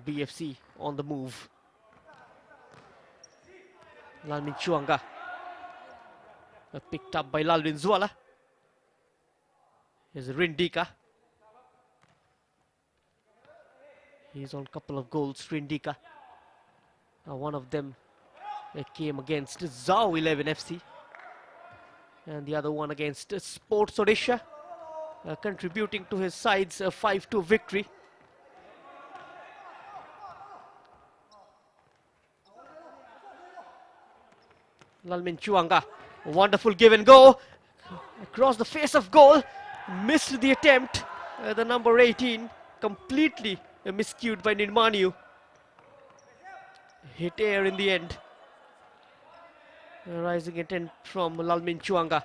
BFC on the move. Lalmin Chuanga picked up by Lalrin Zuala. Here's Rindika. He's on a couple of goals, Rindika. One of them came against Zhao 11 FC. And the other one against Sports Odisha, contributing to his side's 5-2 victory. Lalmin Chuanga, wonderful give and go, across the face of goal, missed the attempt. The number 18, completely miscued by Nirmaniu. Hit air in the end. Rising attempt from Lalmin Chuanga.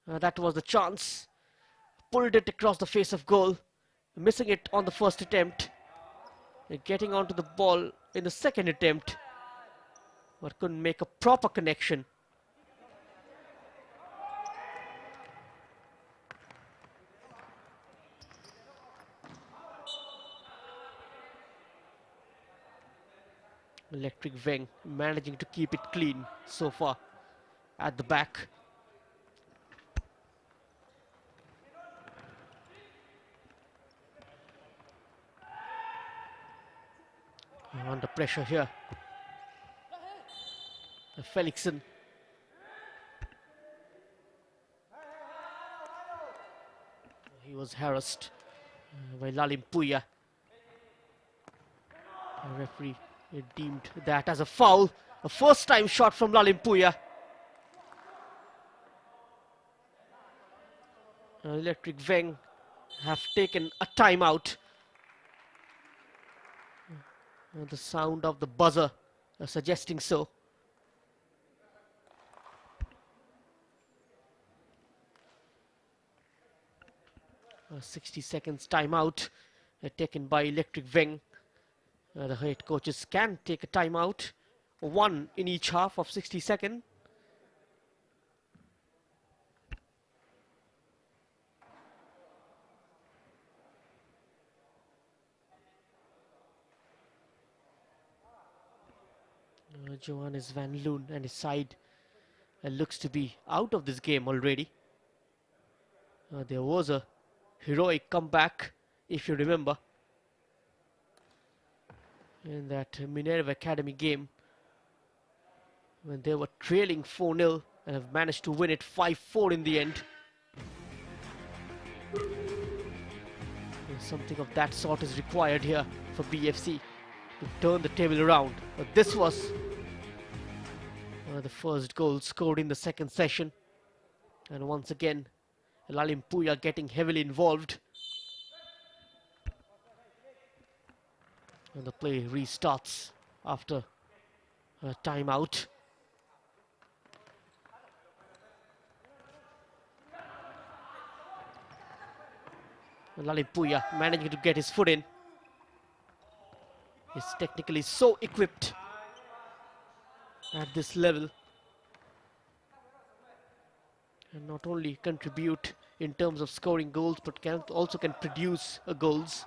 That was the chance. Pulled it across the face of goal, missing it on the first attempt. Getting onto the ball in the second attempt, but couldn't make a proper connection. Electric Veng managing to keep it clean so far at the back. Under pressure here. Felixson. He was harassed by Lalimpuya. The referee deemed that as a foul. A first time shot from Lalimpuya. Electric Veng have taken a timeout. The sound of the buzzer suggesting so. 60 seconds timeout taken by Electric Veng. The head coaches can take a timeout, one in each half of 60 seconds. Johannes van Loon and his side looks to be out of this game already. There was a heroic comeback, if you remember, in that Minerva Academy game when they were trailing 4-0 and have managed to win it 5-4 in the end. Something of that sort is required here for BFC to turn the table around. But this was the first goal scored in the second session, and once again Lalimpuya getting heavily involved. And the play restarts after a timeout. Lalimpuya managing to get his foot in. He's technically so equipped at this level, and not only contribute in terms of scoring goals, but also can produce goals.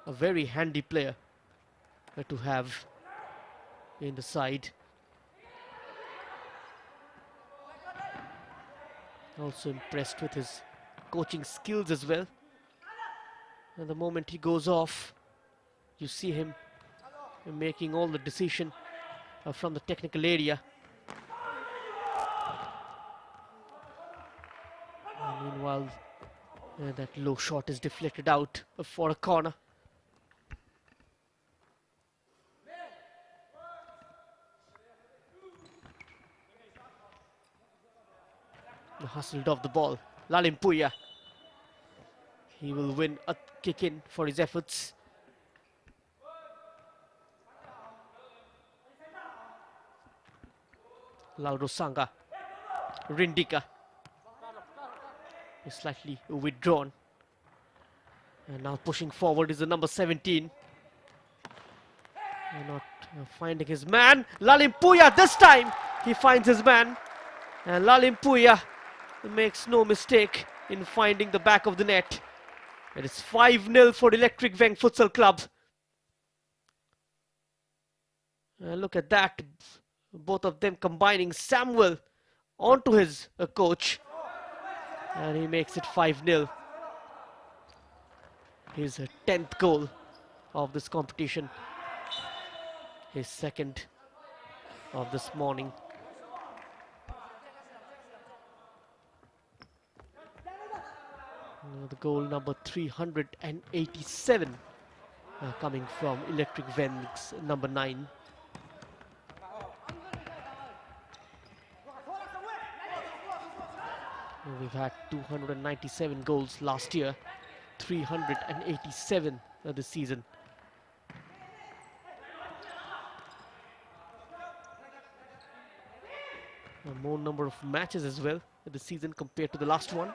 A very handy player to have in the side. Also impressed with his coaching skills as well. And the moment he goes off, you see him making all the decision from the technical area. And meanwhile, that low shot is deflected out for a corner. Hustled off the ball. Lalimpuya. He will win a kick in for his efforts. Lauro Sanga. Rindika is slightly withdrawn. And now pushing forward is the number 17. And not finding his man. Lalimpuya this time. He finds his man. And Lalimpuya makes no mistake in finding the back of the net. It is 5-0 for Electric Veng Futsal Club. Look at that. Both of them combining Samuel onto his coach. And he makes it 5-0. his 10th goal of this competition, his second of this morning. The goal number 387 coming from Electric Veng's number 9. We've had 297 goals last year, 387 this season. A more number of matches as well this season compared to the last one.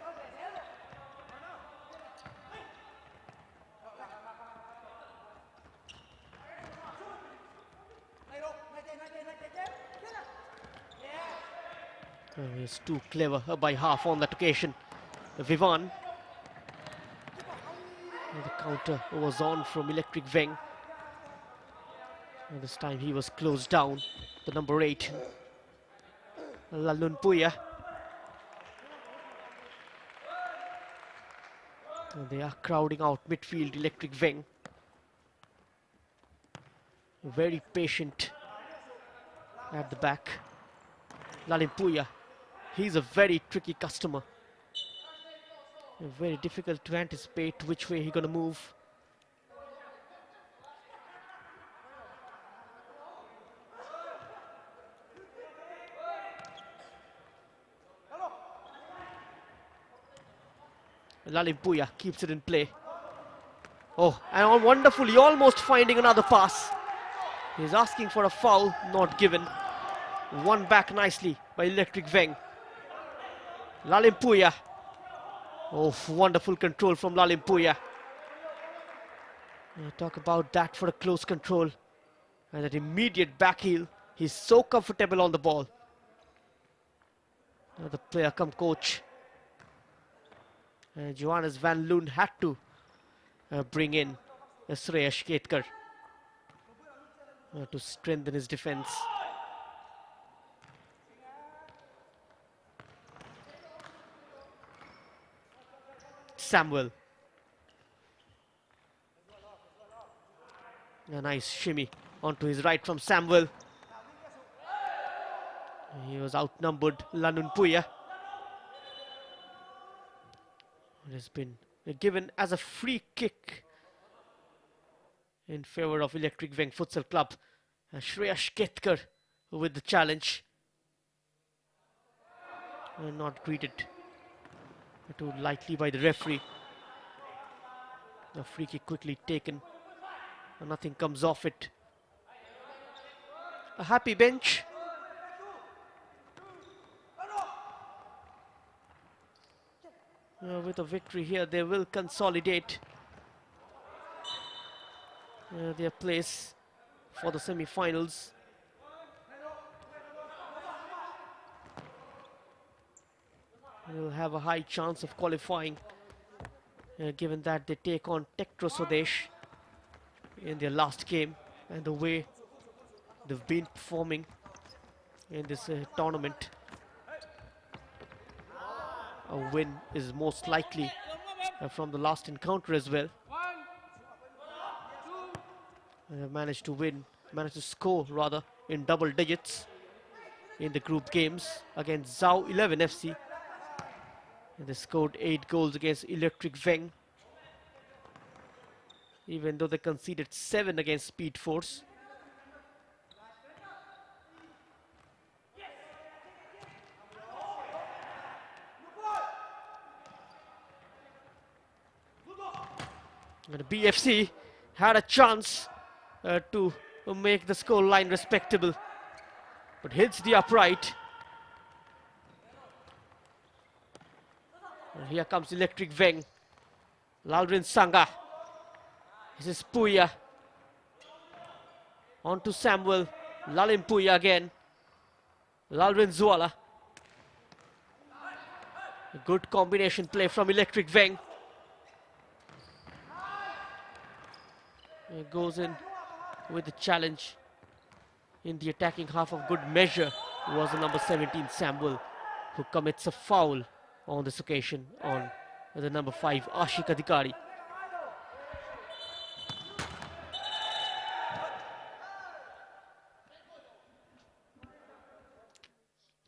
He's too clever by half on that occasion. Vivan. The counter was on from Electric Veng. And this time he was closed down. The number 8, Lalun Puya. And they are crowding out midfield Electric Veng. Very patient at the back. Lalun Puya. He's a very tricky customer. Very difficult to anticipate which way he's going to move. Lalun Puya keeps it in play. Oh, and wonderfully, almost finding another pass. He's asking for a foul, not given. Won back nicely by Electric Veng. Lalun Puya. Oh, wonderful control from Lalun Puya. Talk about that for a close control. And that immediate back heel. He's so comfortable on the ball. The player come coach. Johannes van Loon had to bring in Shreyash Ketkar to strengthen his defense. Samuel. A nice shimmy onto his right from Samuel. He was outnumbered, Lalun Puya. It has been given as a free kick in favor of Electric Veng Futsal Club. Shreyash Ketkar with the challenge. Not greeted too lightly by the referee. A free kick quickly taken. Nothing comes off it. A happy bench. With a victory here, they will consolidate their place for the semi-finals. They will have a high chance of qualifying, given that they take on Tektro Swadesh in their last game, and the way they've been performing in this tournament. A win is most likely from the last encounter as well. They managed to score rather in double digits in the group games against Zhao 11 FC. And they scored 8 goals against Electric Veng, even though they conceded 7 against Speed Force. And the BFC had a chance to make the score line respectable, but hits the upright. And here comes Electric Veng. Lalrin Sangha. This is Puya. On to Samuel. Lalin Puya again. Lalrin Zuala. A good combination play from Electric Veng. He goes in with the challenge in the attacking half of good measure. Was the number 17 Samuel, who commits a foul on this occasion on the number 5 Ashik Adhikari.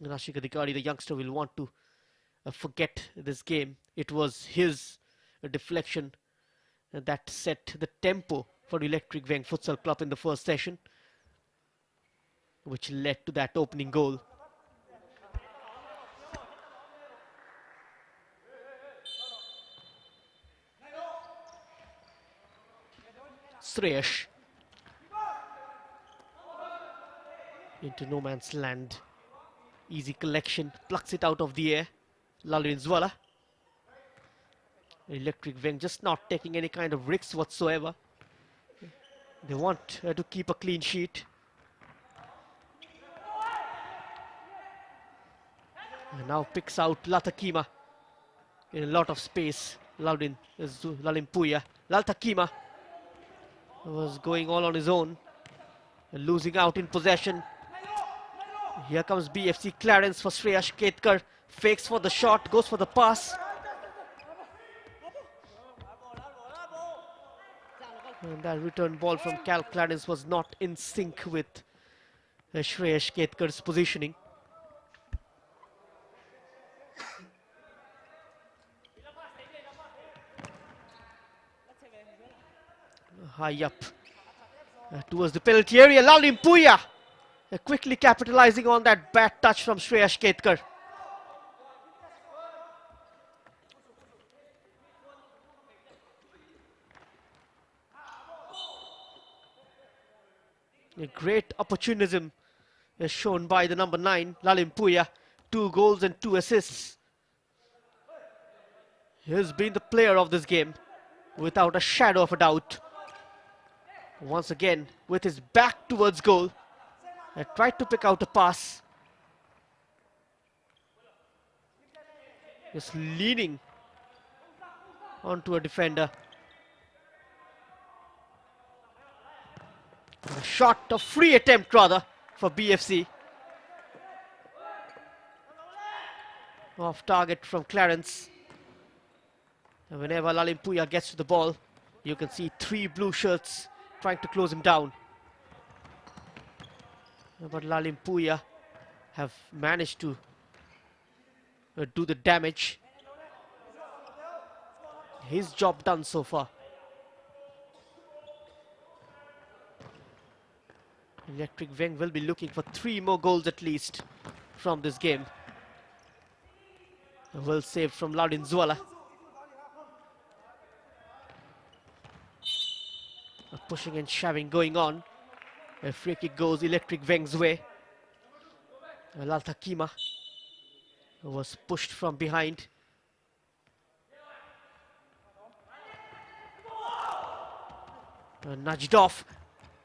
Rashik Adhikari, the youngster, will want to forget this game. It was his deflection that set the tempo for Electric Veng Futsal Club in the first session, which led to that opening goal. Sreyash into no man's land. Easy collection, plucks it out of the air. Lalwin Electric Veng just not taking any kind of risks whatsoever. They want to keep a clean sheet. And now picks out Latakima in a lot of space. Lalim Puya. Latakima was going all on his own, losing out in possession. Here comes BFC Clarence for Sreyash Ketkar. Fakes for the shot, goes for the pass. And that return ball from Cal Clarence was not in sync with Sreyash Ketkar's positioning. High up towards the penalty area. Lalim Puya quickly capitalizing on that bad touch from Sreyash Ketkar. A great opportunism is shown by the number 9, Lalim Puya. 2 goals and 2 assists. He has been the player of this game, without a shadow of a doubt. Once again, with his back towards goal, tried to pick out a pass. Just leaning onto a defender. A shot, a free attempt rather, for BFC. Off target from Clarence. And whenever Lalim Puya gets to the ball, you can see 3 blue shirts trying to close him down. But Lalim Puya have managed to do the damage. His job done so far. Electric Veng will be looking for 3 more goals at least from this game. Well saved from Laudin Zwala. Pushing and shoving going on. A free kick goes Electric Veng's way. Laltakima was pushed from behind. Nudged off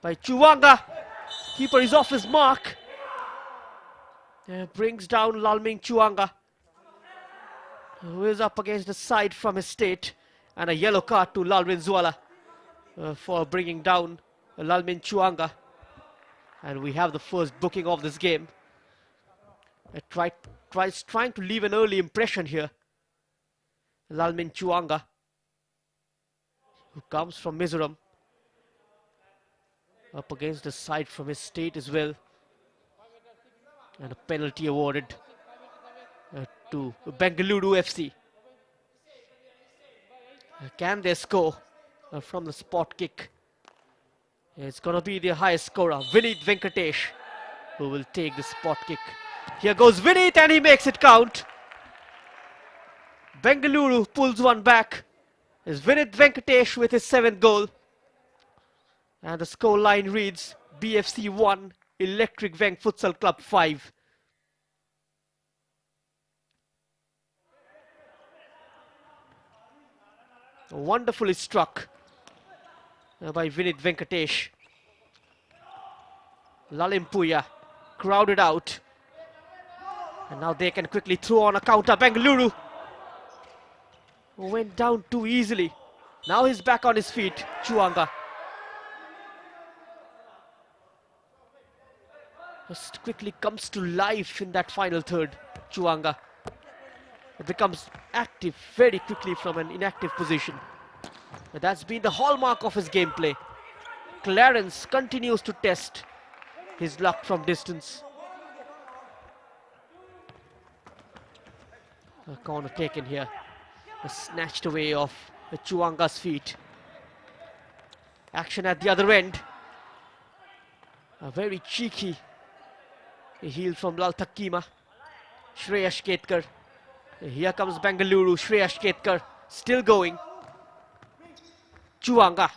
by Chuanga. Keeper is off his mark. Brings down Lalming Chuanga, who is up against the side from his state. And a yellow card to Lalwin Zwala for bringing down Lalmin Chuanga. And we have the first booking of this game. Trying to leave an early impression here. Lalmin Chuanga, who comes from Mizoram, up against the side from his state as well. And a penalty awarded to Bengaluru FC. Can they score from the spot kick? It's going to be the highest scorer, Vinit Venkatesh, who will take the spot kick. Here goes Vinit and he makes it count. Bengaluru pulls one back. It's Vinit Venkatesh with his 7th goal. And the score line reads BFC 1, Electric Veng Futsal Club 5. Wonderfully struck by Vinit Venkatesh. Lalim Puya crowded out. And now they can quickly throw on a counter. Bengaluru went down too easily. Now he's back on his feet. Chuanga just quickly comes to life in that final third. Chuanga becomes active very quickly from an inactive position. That's been the hallmark of his gameplay. Clarence continues to test his luck from distance. A corner taken here. Snatched away off Chuanga's feet. Action at the other end. A very cheeky heel from Lalta Kima. Shreyash Ketkar. Here comes Bengaluru. Shreyash Ketkar still going. Chuanga.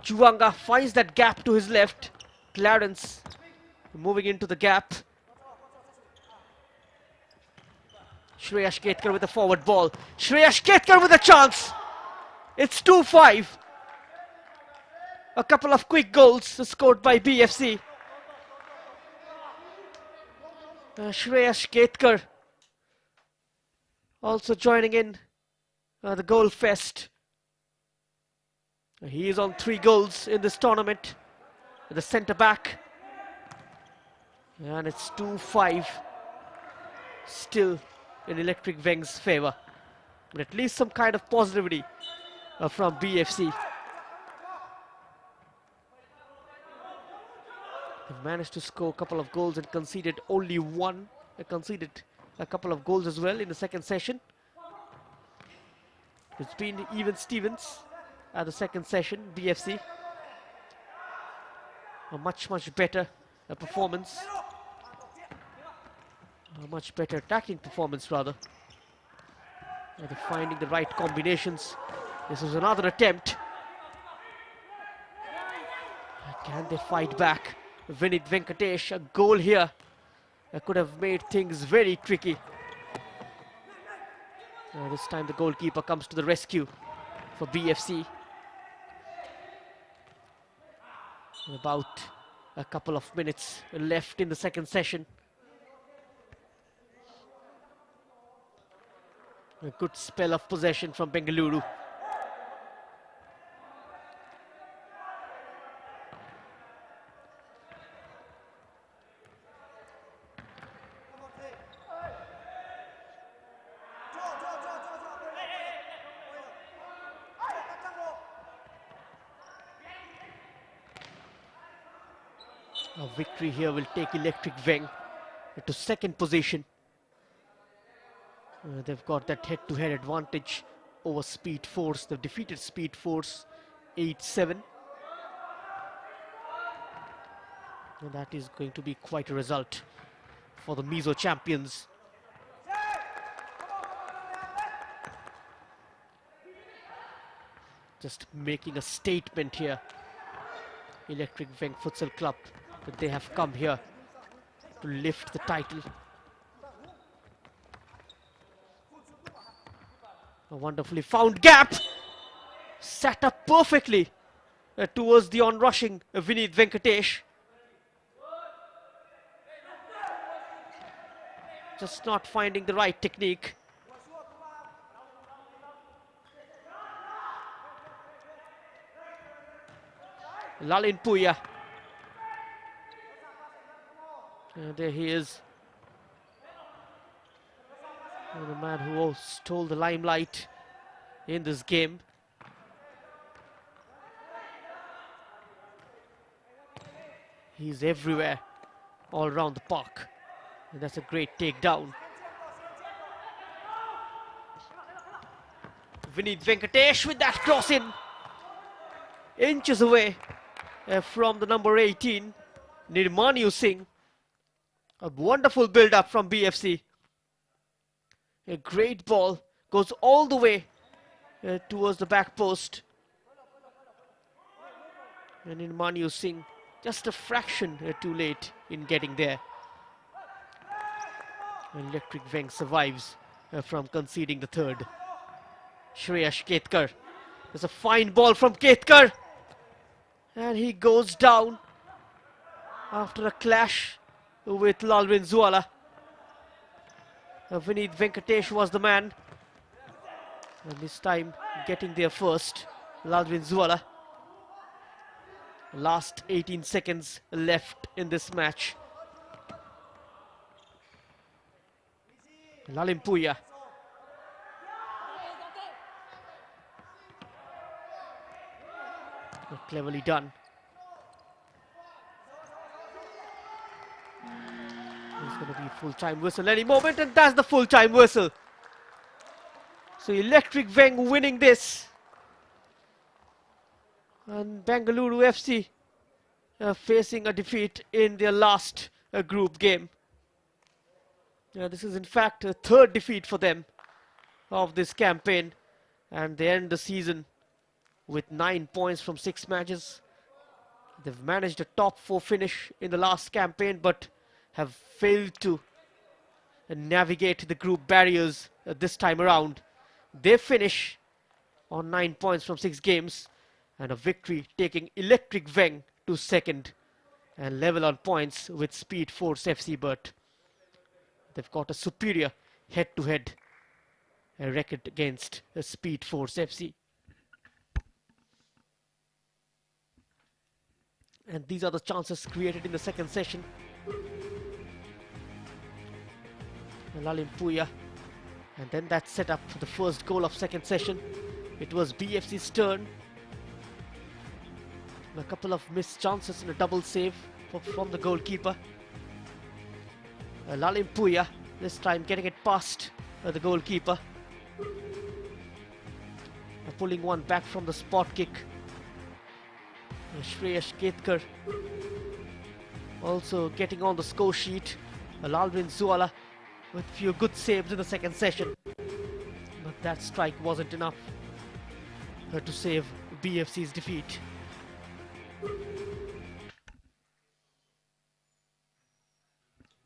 Chuanga finds that gap to his left. Clarence moving into the gap. Shreyash Ketkar with a forward ball. Shreyash Ketkar with a chance. It's 2-5. A couple of quick goals scored by BFC. Shreyash Ketkar also joining in the goal fest. He is on 3 goals in this tournament. The centre back. And it's 2-5. Still in Electric Veng's favour. But at least some kind of positivity from BFC. They've managed to score a couple of goals and conceded only one. They conceded a couple of goals as well in the second session. It's been even Stevens at the second session, BFC. A much better performance. A much better attacking performance rather. They're finding the right combinations. This is another attempt. Can they fight back? Vinit Venkatesh, a goal here that could have made things very tricky. This time the goalkeeper comes to the rescue for BFC. About a couple of minutes left in the second session. A good spell of possession from Bengaluru. A victory here will take Electric Veng to second position. They've got that head-to-head advantage over Speed Force. They've defeated Speed Force 8-7. And that is going to be quite a result for the Mizo champions. Just making a statement here. Electric Veng Futsal Club, that they have come here to lift the title. A wonderfully found gap, set up perfectly towards the on-rushing Vinit Venkatesh. Just not finding the right technique. Lalin Puya. There he is. The man who stole the limelight in this game. He's everywhere, all around the park. And that's a great takedown. Vinit Venkatesh with that cross in. Inches away from the number 18, Nirmanu Singh. A wonderful build-up from BFC. A great ball, goes all the way towards the back post. And Nirmanu Singh just a fraction too late in getting there. Electric Veng survives from conceding the third. Shreyash Ketkar. There's a fine ball from Ketkar. And he goes down after a clash with Lalvin Zuala. Vinit Venkatesh was the man. And this time getting there first, Lalvin Zuala. Last 18 seconds left in this match. Lalin Puya. Cleverly done. There's going to be full-time whistle any moment, and that's the full-time whistle. So Electric Veng winning this. And Bengaluru FC facing a defeat in their last group game. This is in fact a third defeat for them of this campaign, and they end the season with 9 points from 6 matches. They've managed a top 4 finish in the last campaign but have failed to navigate the group barriers this time around. They finish on 9 points from 6 games and a victory taking Electric Veng to second and level on points with Speed Force FC, but they've got a superior head-to-head record against Speed Force FC. And these are the chances created in the second session. Lalimpuya, and then that set up the first goal of second session. It was BFC's turn. A couple of missed chances and a double save from the goalkeeper. Lalimpuya, this time getting it past the goalkeeper. Pulling one back from the spot kick. Shreyash Ketkar also getting on the score sheet. Lalvin Zuala with few good saves in the second session. But that strike wasn't enough to save BFC's defeat.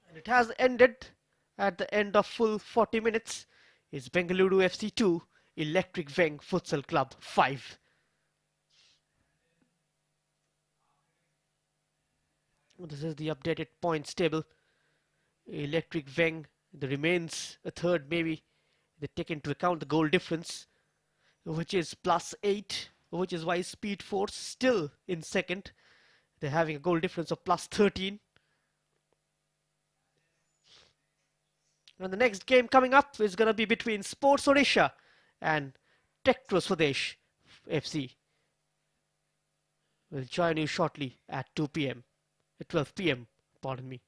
And it has ended at the end of full 40 minutes. It's Bengaluru FC 2, Electric Veng Futsal Club 5. This is the updated points table. Electric Veng, there remains a third maybe. They take into account the goal difference, which is +8, which is why Speed Force still in second. They're having a goal difference of +13. And the next game coming up is going to be between Sports Odisha and Tektros Swadesh FC. We'll join you shortly at 2 p.m. At 12 p.m. Pardon me.